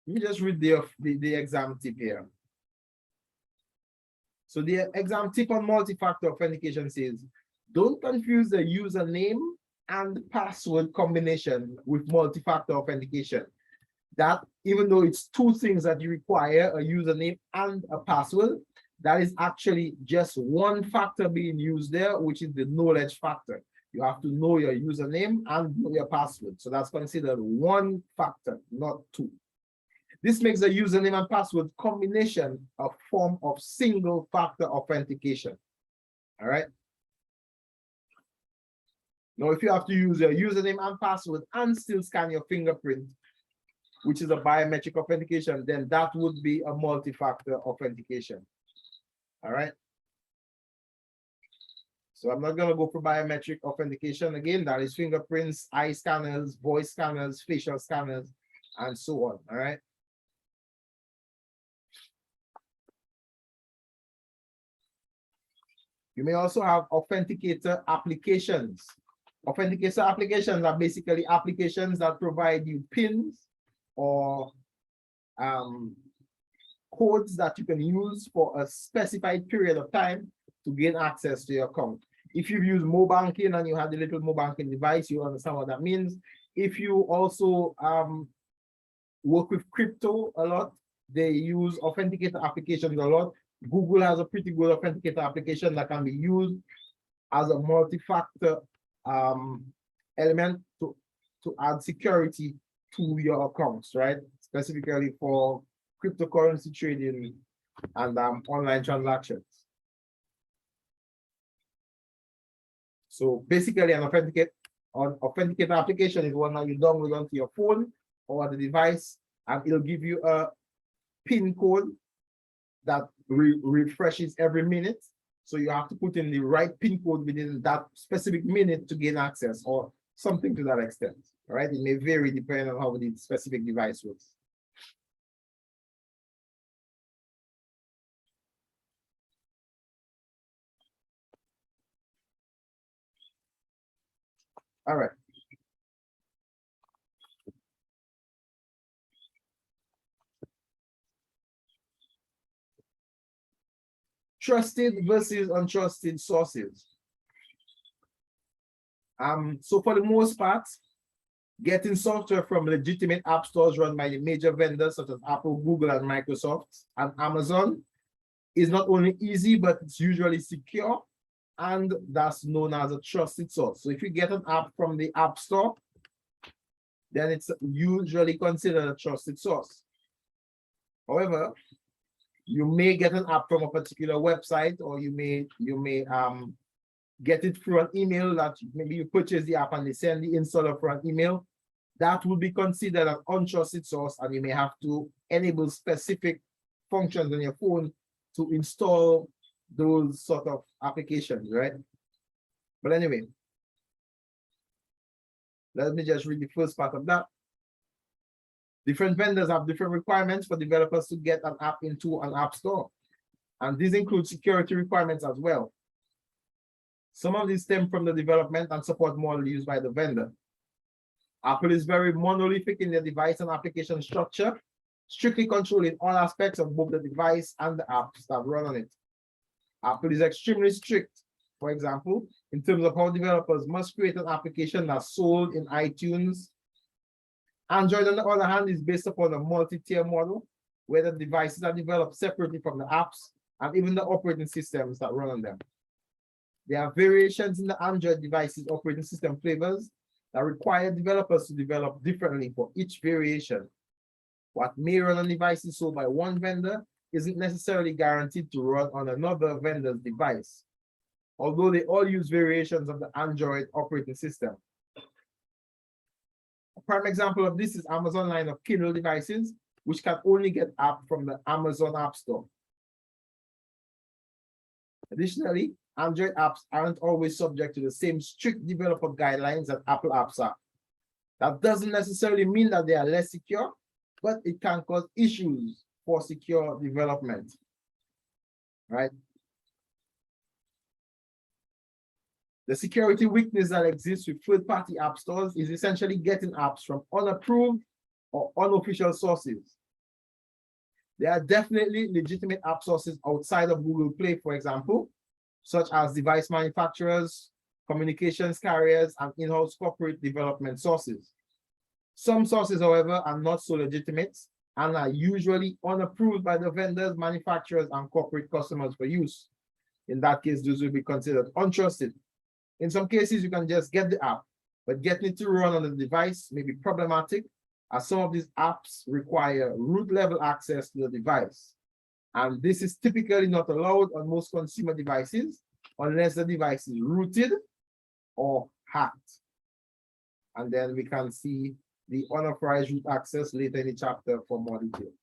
Let me just read the exam tip here. So the exam tip on multi-factor authentication says, don't confuse the username and password combination with multi-factor authentication. That, even though it's two things that you require, a username and a password, that is actually just one factor being used there, which is the knowledge factor. You have to know your username and know your password. So that's considered one factor, not two. This makes the username and password combination a form of single factor authentication. All right. Now, if you have to use your username and password and still scan your fingerprint, which is a biometric authentication, then that would be a multi-factor authentication. All right. So I'm not going to go for biometric authentication again. That is fingerprints, eye scanners, voice scanners, facial scanners, and so on. All right. You may also have authenticator applications. Authenticator applications are basically applications that provide you pins or codes that you can use for a specified period of time to gain access to your account. If you use mobile banking and you have the little mobile banking device, you understand what that means. If you also work with crypto a lot, they use authenticator applications a lot. Google has a pretty good authenticator application that can be used as a multi-factor element to add security to your accounts, right? Specifically for cryptocurrency trading and online transactions. So basically, an authenticator application is one that you download onto your phone or the device, and it'll give you a PIN code that refreshes every minute. So you have to put in the right PIN code within that specific minute to gain access, or something to that extent. All right, it may vary depending on how the specific device works. All right. Trusted versus untrusted sources. So for the most part, getting software from legitimate app stores run by the major vendors such as Apple, Google, and Microsoft and Amazon is not only easy, but it's usually secure, and that's known as a trusted source. So if you get an app from the App Store, then it's usually considered a trusted source. However, you may get an app from a particular website, or you may get it through an email that maybe you purchase the app and they send the installer for an email. That will be considered an untrusted source, and you may have to enable specific functions on your phone to install those sort of applications, right? But anyway, let me just read the first part of that. Different vendors have different requirements for developers to get an app into an app store. And these include security requirements as well. Some of these stem from the development and support model used by the vendor. Apple is very monolithic in their device and application structure, strictly controlling all aspects of both the device and the apps that run on it. Apple is extremely strict. For example, in terms of how developers must create an application that's sold in iTunes. Android, on the other hand, is based upon a multi-tier model where the devices are developed separately from the apps and even the operating systems that run on them. There are variations in the Android devices operating system flavors that require developers to develop differently for each variation. What may run on devices sold by one vendor isn't necessarily guaranteed to run on another vendor's device, although they all use variations of the Android operating system. A prime example of this is Amazon line of Kindle devices, which can only get apps from the Amazon App Store. Additionally, Android apps aren't always subject to the same strict developer guidelines that Apple apps are. That doesn't necessarily mean that they are less secure, but it can cause issues for secure development, right? The security weakness that exists with third-party app stores is essentially getting apps from unapproved or unofficial sources. There are definitely legitimate app sources outside of Google Play, for example, such as device manufacturers, communications carriers, and in-house corporate development sources. Some sources, however, are not so legitimate and are usually unapproved by the vendors, manufacturers, and corporate customers for use. In that case, those will be considered untrusted. In some cases, you can just get the app, but getting it to run on the device may be problematic, as some of these apps require root-level access to the device. And this is typically not allowed on most consumer devices unless the device is rooted or hacked. And then we can see the unauthorized root access later in the chapter for more details.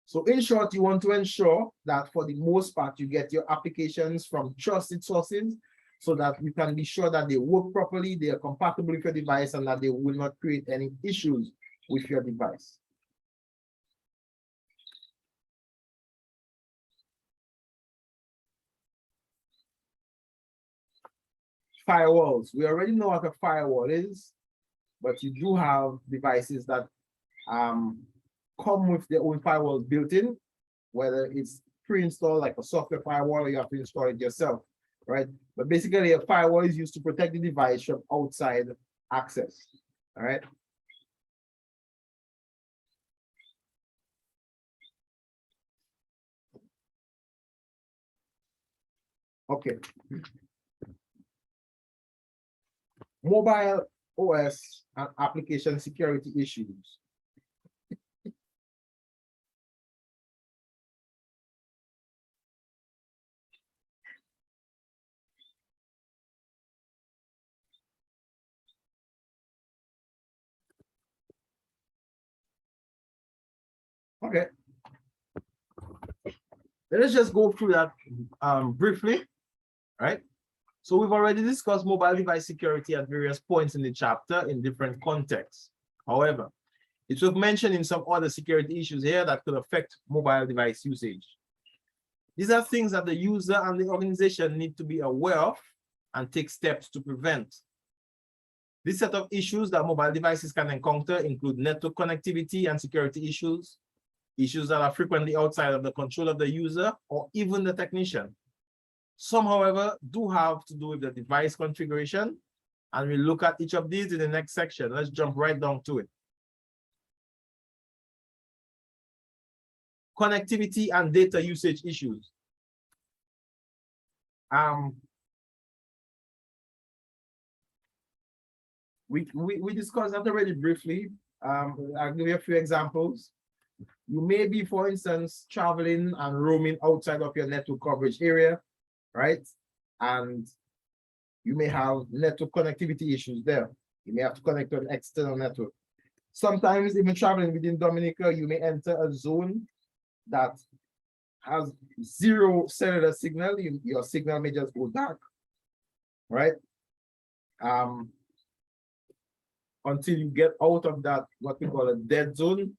So in short, you want to ensure that for the most part, you get your applications from trusted sources so that you can be sure that they work properly, they are compatible with your device, and that they will not create any issues with your device. Firewalls. We already know what a firewall is, but you do have devices that come with their own firewalls built in, whether it's pre-installed like a software firewall or you have to install it yourself, right? But basically a firewall is used to protect the device from outside access, all right? Okay. Mobile OS and application security issues. Okay. Let us just go through that briefly, right? So we've already discussed mobile device security at various points in the chapter in different contexts. However, it's worth mentioning some other security issues here that could affect mobile device usage. These are things that the user and the organization need to be aware of and take steps to prevent. This set of issues that mobile devices can encounter include network connectivity and security issues, issues that are frequently outside of the control of the user or even the technician. Some, however, do have to do with the device configuration, and we'll look at each of these in the next section. Let's jump right down to it. Connectivity and data usage issues. We discussed that already briefly. I'll give you a few examples. You may be, for instance, traveling and roaming outside of your network coverage area, right? And you may have network connectivity issues there. You may have to connect to an external network. Sometimes even traveling within Dominica, you may enter a zone that has zero cellular signal. Your signal may just go dark, right? Until you get out of that, what we call a dead zone,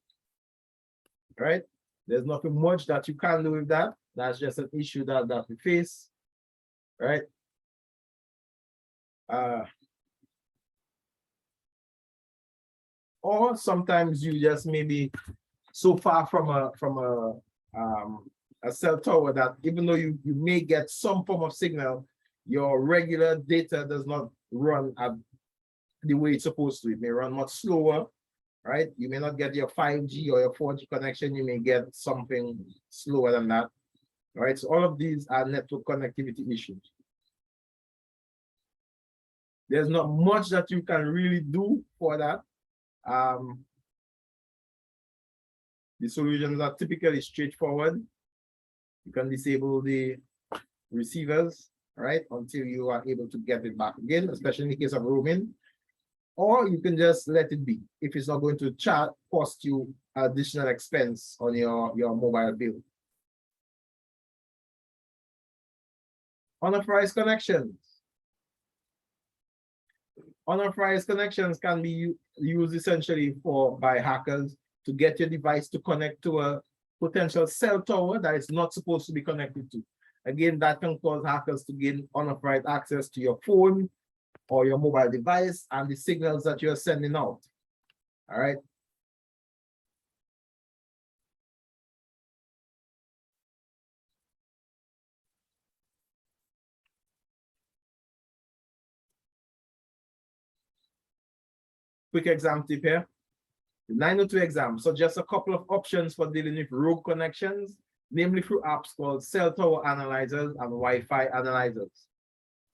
right? There's nothing much that you can do with that. That's just an issue that we face, right? Or sometimes you just may be so far from a cell tower that even though you may get some form of signal, your regular data does not run at the way it's supposed to. It may run much slower, right? You may not get your 5G or your 4G connection. You may get something slower than that, right? So all of these are network connectivity issues. There's not much that you can really do for that. The solutions are typically straightforward. You can disable the receivers, right, until you are able to get it back again, especially in the case of roaming. Or you can just let it be if it's not going to cost you additional expense on your mobile bill. Unauthorized connections. Unauthorized connections can be used essentially by hackers to get your device to connect to a potential cell tower that it's not supposed to be connected to. Again, that can cause hackers to gain unauthorized access to your phone or your mobile device and the signals that you're sending out. All right. Quick exam tip here. The 902 exam suggests a couple of options for dealing with rogue connections, namely through apps called cell tower analyzers and Wi-Fi analyzers.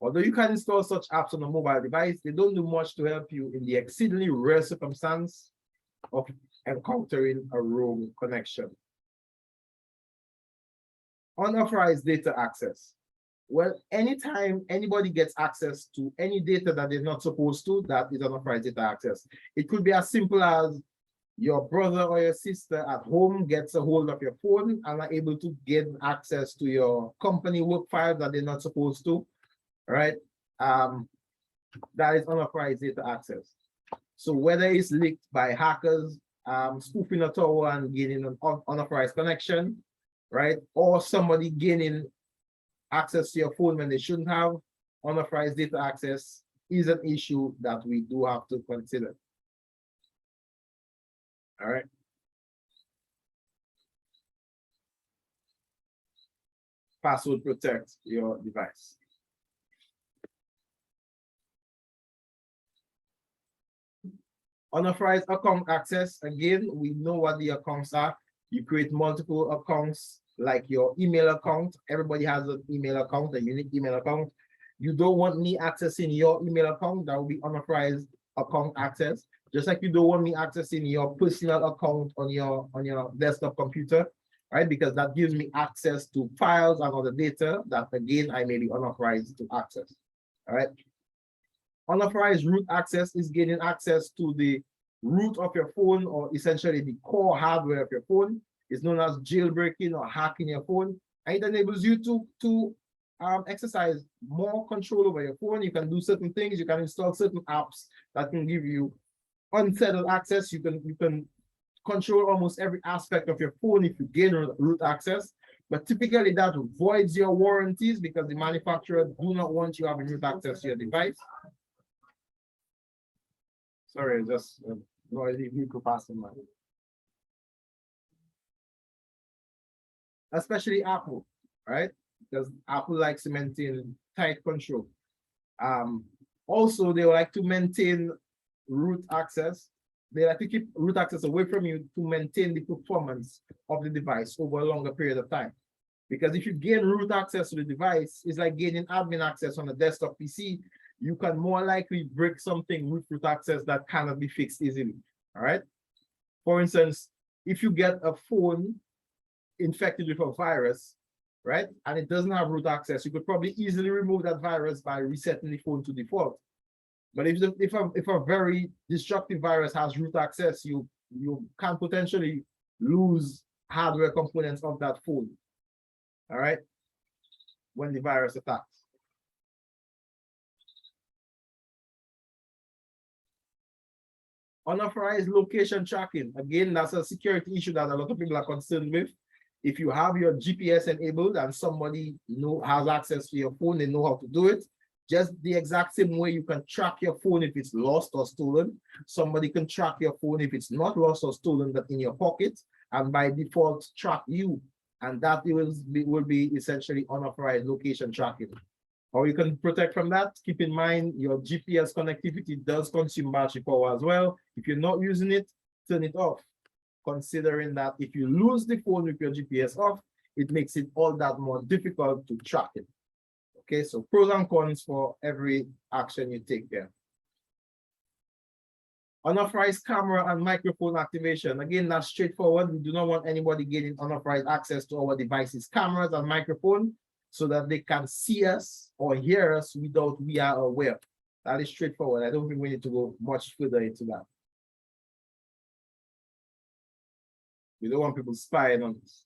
Although you can install such apps on a mobile device, they don't do much to help you in the exceedingly rare circumstance of encountering a rogue connection. Unauthorized data access. Well, anytime anybody gets access to any data that they're not supposed to, that is unauthorized data access. It could be as simple as your brother or your sister at home gets a hold of your phone and are able to get access to your company work files that they're not supposed to, right? That is unauthorized data access. So whether it's leaked by hackers, spoofing a tower and gaining an unauthorized connection, right? Or somebody gaining access to your phone when they shouldn't have, unauthorized data access is an issue that we do have to consider. All right. Password protect your device. Unauthorized account access. Again, we know what the accounts are. You create multiple accounts, like your email account. Everybody has an email account, a unique email account. You don't want me accessing your email account. That will be unauthorized account access. Just like you don't want me accessing your personal account on your desktop computer, right? Because that gives me access to files and other data that, again, I may be unauthorized to access. All right. Unauthorized root access is gaining access to the root of your phone, or essentially the core hardware of your phone. It's known as jailbreaking or hacking your phone. And it enables you to exercise more control over your phone. You can do certain things. You can install certain apps that can give you unsettled access. You can control almost every aspect of your phone if you gain root access. But typically that voids your warranties because the manufacturer do not want you having root access to your device. Sorry, just noisy vehicle passing by. Especially Apple, right? Because Apple likes to maintain tight control. Also, they like to maintain root access. They like to keep root access away from you to maintain the performance of the device over a longer period of time. Because if you gain root access to the device, it's like gaining admin access on a desktop PC. You can more likely break something with root access that cannot be fixed easily. All right. For instance, if you get a phone infected with a virus, right, and it doesn't have root access, you could probably easily remove that virus by resetting the phone to default. But if a very destructive virus has root access, you can potentially lose hardware components of that phone. All right, when the virus attacks. Unauthorized location tracking. Again, that's a security issue that a lot of people are concerned with. If you have your GPS enabled and somebody has access to your phone, they know how to do it. Just the exact same way you can track your phone if it's lost or stolen. Somebody can track your phone if it's not lost or stolen, but in your pocket, and by default track you. And that will be essentially unauthorized location tracking. How you can protect from that? Keep in mind your GPS connectivity does consume battery power as well. If you're not using it, turn it off. Considering that if you lose the phone with your GPS off, it makes it all that more difficult to track it. Okay, so pros and cons for every action you take there. Unauthorized camera and microphone activation. Again, that's straightforward. We do not want anybody getting unauthorized access to our devices, cameras and microphone, so that they can see us or hear us without we are aware. That is straightforward. I don't think we need to go much further into that. We don't want people spying on us.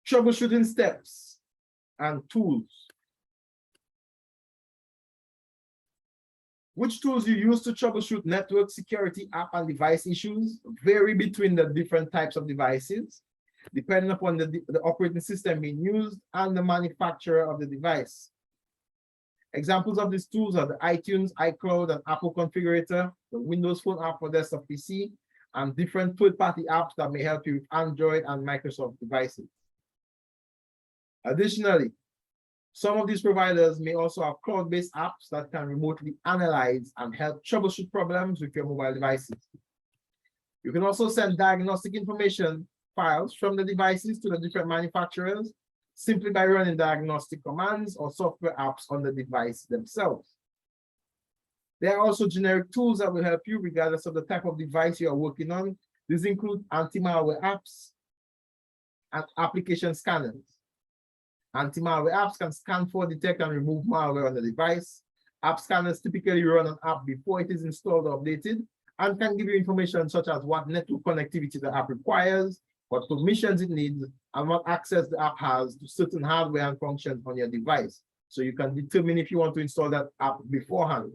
Troubleshooting steps and tools. Which tools you use to troubleshoot network security, app, and device issues vary between the different types of devices, depending upon the operating system being used and the manufacturer of the device. Examples of these tools are the iTunes, iCloud, and Apple Configurator, the Windows Phone app for desktop PC, and different third-party apps that may help you with Android and Microsoft devices. Additionally, some of these providers may also have cloud-based apps that can remotely analyze and help troubleshoot problems with your mobile devices. You can also send diagnostic information files from the devices to the different manufacturers simply by running diagnostic commands or software apps on the device themselves. There are also generic tools that will help you regardless of the type of device you are working on. These include anti-malware apps and application scanners. Anti-malware apps can scan for, detect, and remove malware on the device. App scanners typically run an app before it is installed or updated and can give you information such as what network connectivity the app requires, what permissions it needs, and what access the app has to certain hardware and functions on your device. So you can determine if you want to install that app beforehand.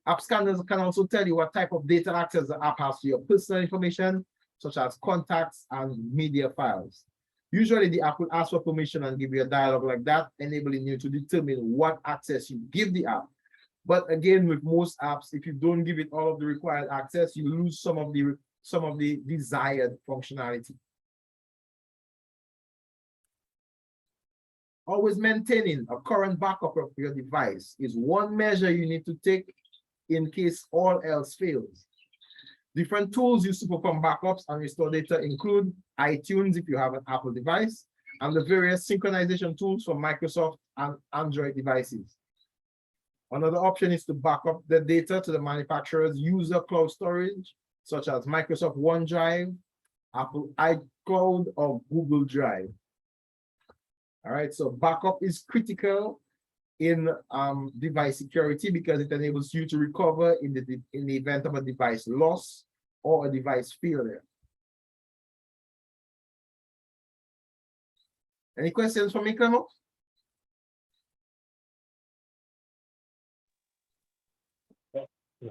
App scanners can also tell you what type of data access the app has to your personal information, such as contacts and media files. Usually the app will ask for permission and give you a dialog like that, enabling you to determine what access you give the app. But again, with most apps, if you don't give it all of the required access, you lose some of the desired functionality. Always maintaining a current backup of your device is one measure you need to take in case all else fails. Different tools used to perform backups and restore data include iTunes if you have an Apple device, and the various synchronization tools for Microsoft and Android devices. Another option is to back up the data to the manufacturer's user cloud storage, such as Microsoft OneDrive, Apple iCloud, or Google Drive. All right, so backup is critical in device security because it enables you to recover in the event of a device loss or a device failure. Any questions for me, Clemo?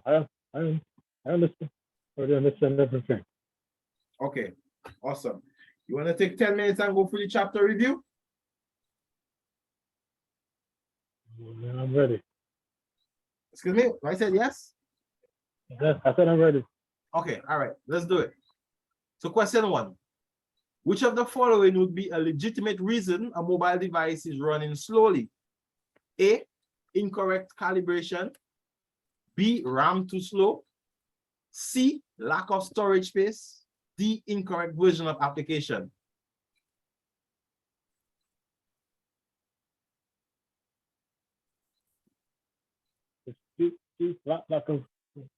I understand. I understand everything.
Okay, awesome. You want to take 10 minutes and go through the chapter review?
Yeah, I'm ready.
Excuse me, I said yes?
Yes, I said I'm ready.
Okay, all right, let's do it. So question 1. Which of the following would be a legitimate reason a mobile device is running slowly? A, incorrect calibration. B, RAM too slow. C, lack of storage space. D, incorrect version of application.
Lack of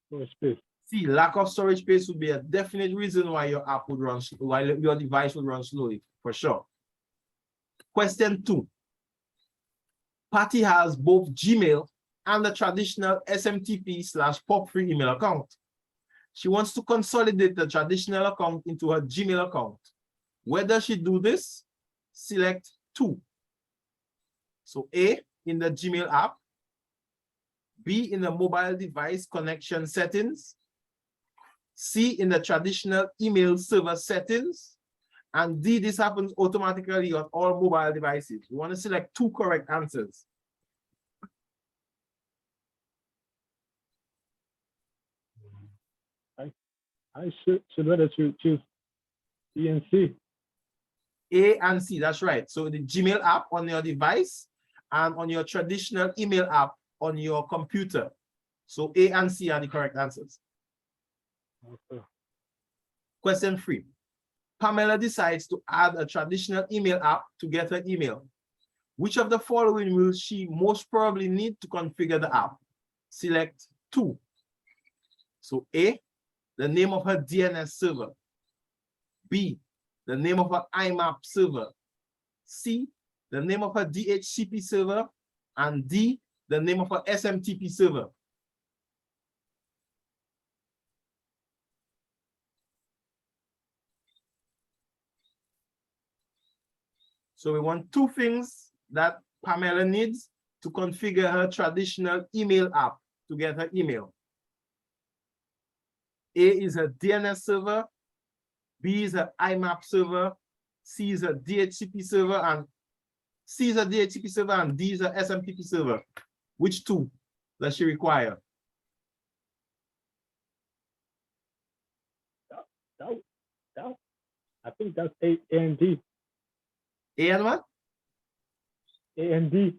storage space.
C, lack of storage space would be a definite reason why your app would run, why your device would run slowly, for sure. Question 2. Patty has both Gmail and the traditional SMTP/POP3 email account. She wants to consolidate the traditional account into her Gmail account. Where does she do this? Select 2. So A, in the Gmail app. B, in the mobile device connection settings. C, in the traditional email server settings. And D, this happens automatically on all mobile devices. We want to select 2 correct answers.
I should rather choose B and C.
A and C, that's right. So the Gmail app on your device and on your traditional email app on your computer. So A and C are the correct answers.
Okay.
Question 3. Pamela decides to add a traditional email app to get her email. Which of the following will she most probably need to configure the app? Select 2. So A, the name of her DNS server. B, the name of her IMAP server. C, the name of her DHCP server. And D, the name of her SMTP server. So we want 2 things that Pamela needs to configure her traditional email app to get her email. A is a DNS server, B is a IMAP server, C is a DHCP server, and C is a DHCP server, and D is a SMTP server. Which 2 does she require?
I think that's A and D.
A and what?
A and D.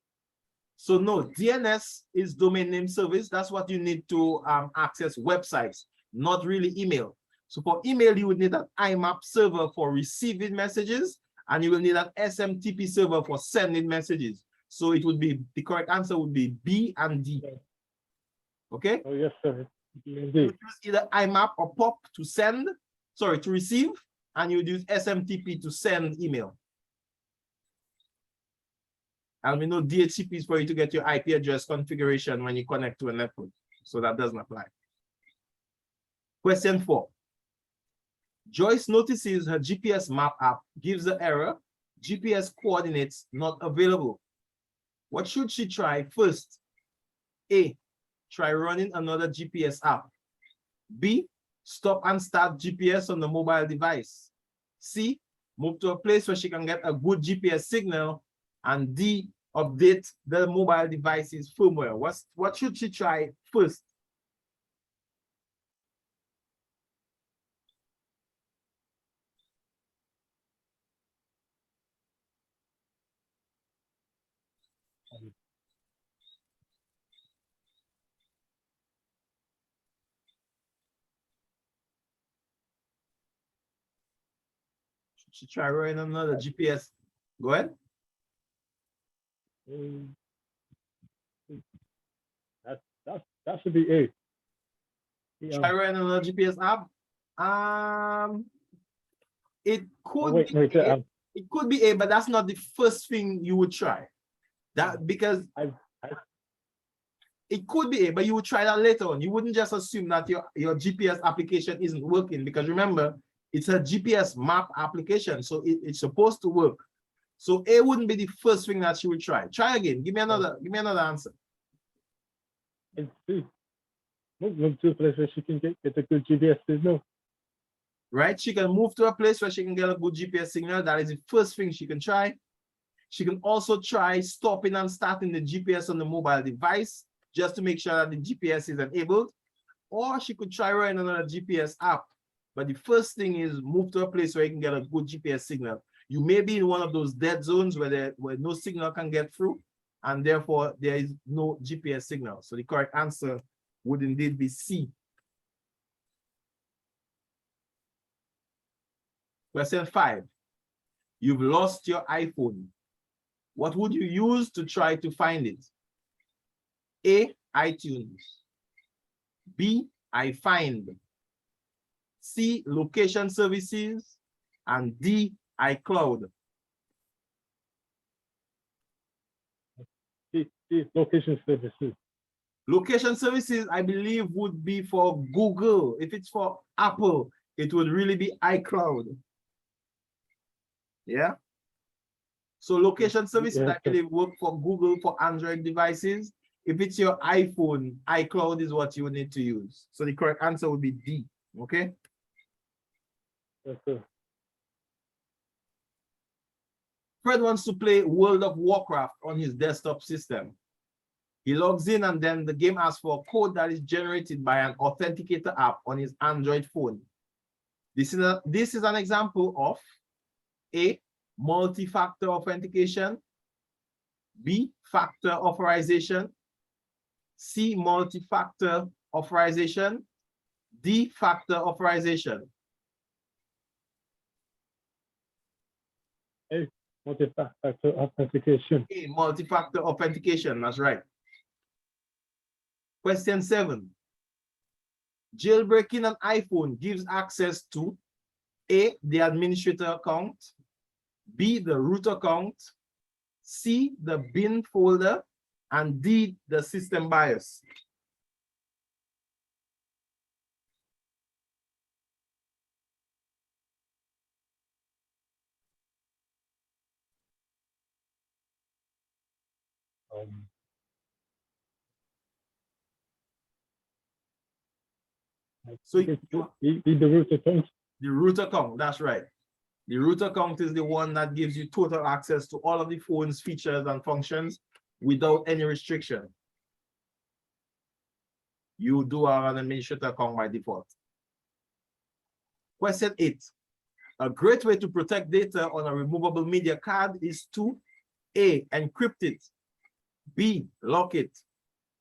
So no, DNS is domain name service. That's what you need to access websites, not really email. So for email, you would need an IMAP server for receiving messages, and you will need an SMTP server for sending messages. So it would be, the correct answer would be B and D. Okay?
Oh, yes, sir. B and
You
D.
would use either IMAP or POP to send, sorry, to receive, and you would use SMTP to send email. And we know DHCP is for you to get your IP address configuration when you connect to a network. So that doesn't apply. Question 4. Joyce notices her GPS map app gives the error, GPS coordinates not available. What should she try first? A, try running another GPS app. B, stop and start GPS on the mobile device. C, move to a place where she can get a good GPS signal. And D, update the mobile device's firmware. What should she try first? Should she try running another GPS? Go ahead.
That should be A.
Try running another GPS app. It could be A. It could be A, but that's not the first thing you would try. That because it could be A, but you would try that later on. You wouldn't just assume that your GPS application isn't working, because remember, it's a GPS map application, so it's supposed to work. So A wouldn't be the first thing that she would try. Try again. Give me another answer.
It's C. Move to a place where she can get a good GPS signal.
Right? She can move to a place where she can get a good GPS signal. That is the first thing she can try. She can also try stopping and starting the GPS on the mobile device just to make sure that the GPS is enabled. Or she could try running another GPS app. But the first thing is move to a place where you can get a good GPS signal. You may be in one of those dead zones where no signal can get through, and therefore there is no GPS signal. So the correct answer would indeed be C. Question 5. You've lost your iPhone. What would you use to try to find it? A, iTunes. B, iFind. C, location services. And D, iCloud.
C, location services.
Location services, I believe, would be for Google. If it's for Apple, it would really be iCloud. Yeah. So location services, I believe, work for Google for Android devices. If it's your iPhone, iCloud is what you would need to use. So the correct answer would be D. Okay.
Yes, sir.
Fred wants to play World of Warcraft on his desktop system. He logs in, and then the game asks for a code that is generated by an authenticator app on his Android phone. This is an example of A, multi-factor authentication, B, factor authorization, C, multi-factor authorization, D, factor authorization.
A, multi-factor authentication.
A, multi-factor authentication, that's right. Question 7. Jailbreaking an iPhone gives access to A, the administrator account, B, the root account, C, the bin folder, and D, the system BIOS. So
the root account.
The root account, that's right. The root account is the one that gives you total access to all of the phone's features and functions without any restriction. You do have an administrator account by default. Question 8. A great way to protect data on a removable media card is to A, encrypt it, B, lock it,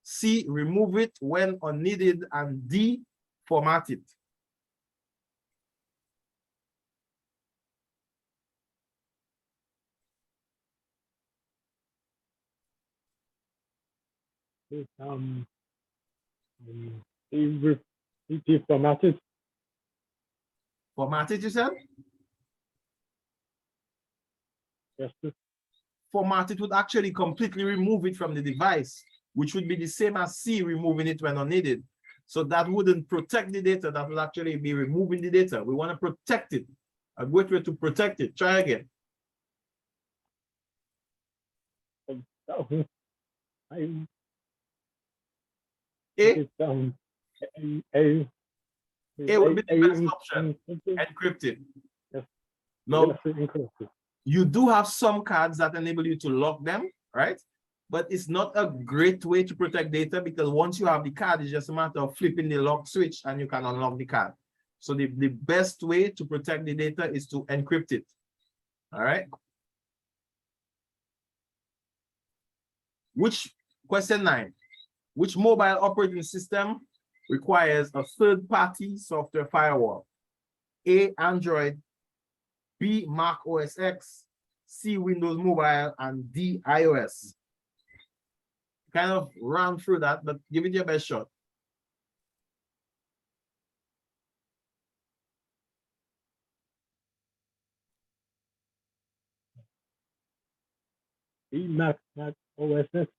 C, remove it when unneeded, and D, format it.
Format it.
Format it, you said?
Yes, sir.
Format it would actually completely remove it from the device, which would be the same as C, removing it when unneeded. So that wouldn't protect the data, that would actually be removing the data. We want to protect it. A great way to protect it. Try again. A would be the best option. Encrypted.
Yes.
Now, you do have some cards that enable you to lock them, right? But it's not a great way to protect data because once you have the card, it's just a matter of flipping the lock switch and you can unlock the card. So the best way to protect the data is to encrypt it. All right. Question 9. Which mobile operating system requires a third-party software firewall? A, Android, B, Mac OS X, C, Windows Mobile, and D, iOS. Kind of run through that, but give it your best shot.
Mac OS X.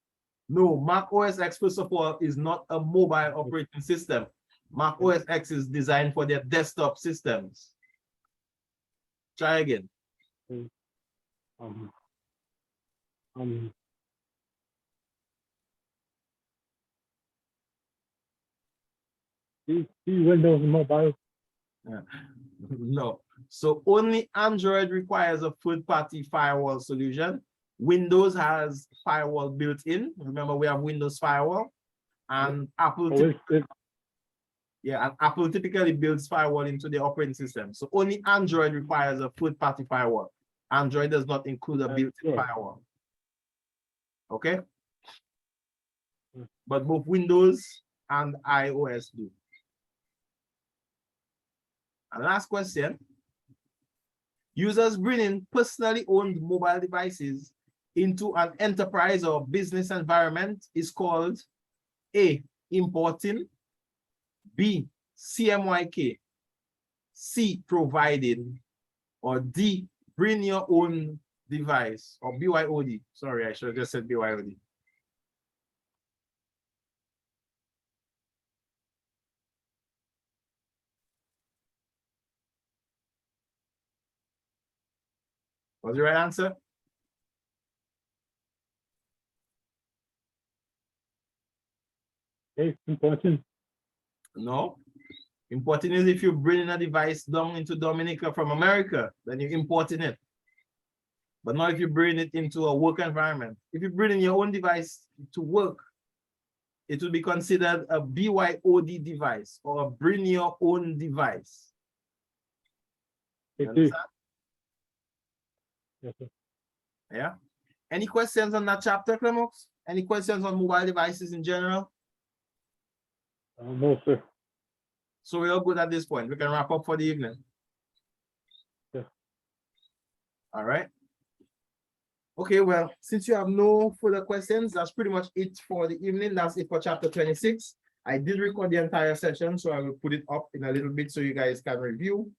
No, Mac OS X, first of all, is not a mobile operating system. Mac OS X is designed for their desktop systems. Try again.
Windows Mobile.
No. So only Android requires a third-party firewall solution. Windows has firewall built in. Remember, we have Windows Firewall, and Apple. And Apple typically builds firewall into the operating system. So only Android requires a third-party firewall. Android does not include a built-in firewall. Okay? But both Windows and iOS do. And last question. Users bringing personally owned mobile devices into an enterprise or business environment is called A, importing, B, CMYK, C, providing, or D, bring your own device, or BYOD. Sorry, I should have just said BYOD. What's the right answer?
Okay, important.
No. Importing is if you're bringing a device down into Dominica from America, then you're importing it. But not if you bring it into a work environment. If you bring in your own device to work, it will be considered a BYOD device or a bring your own device. You understand?
Yes, sir.
Yeah. Any questions on that chapter, Clemox? Any questions on mobile devices in general?
No, sir.
So we're all good at this point. We can wrap up for the evening.
Yes.
All right. Okay, well, since you have no further questions, that's pretty much it for the evening. That's it for chapter 26. I did record the entire session, so I will put it up in a little bit so you guys can review.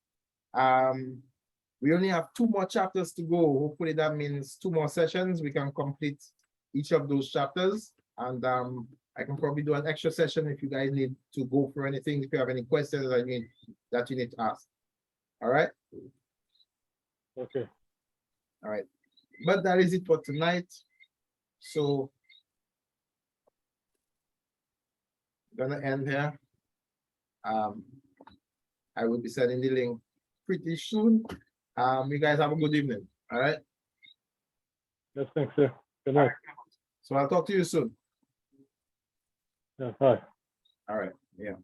We only have 2 more chapters to go. Hopefully that means 2 more sessions. We can complete each of those chapters. And I can probably do an extra session if you guys need to go for anything, if you have any questions that you need to ask. All right?
Okay.
All right. But that is it for tonight. So I'm gonna end here. I will be sending the link pretty soon. You guys have a good evening. All right.
Yes, thanks, sir. Good night.
So I'll talk to you soon.
Yeah, bye.
All right. Yeah.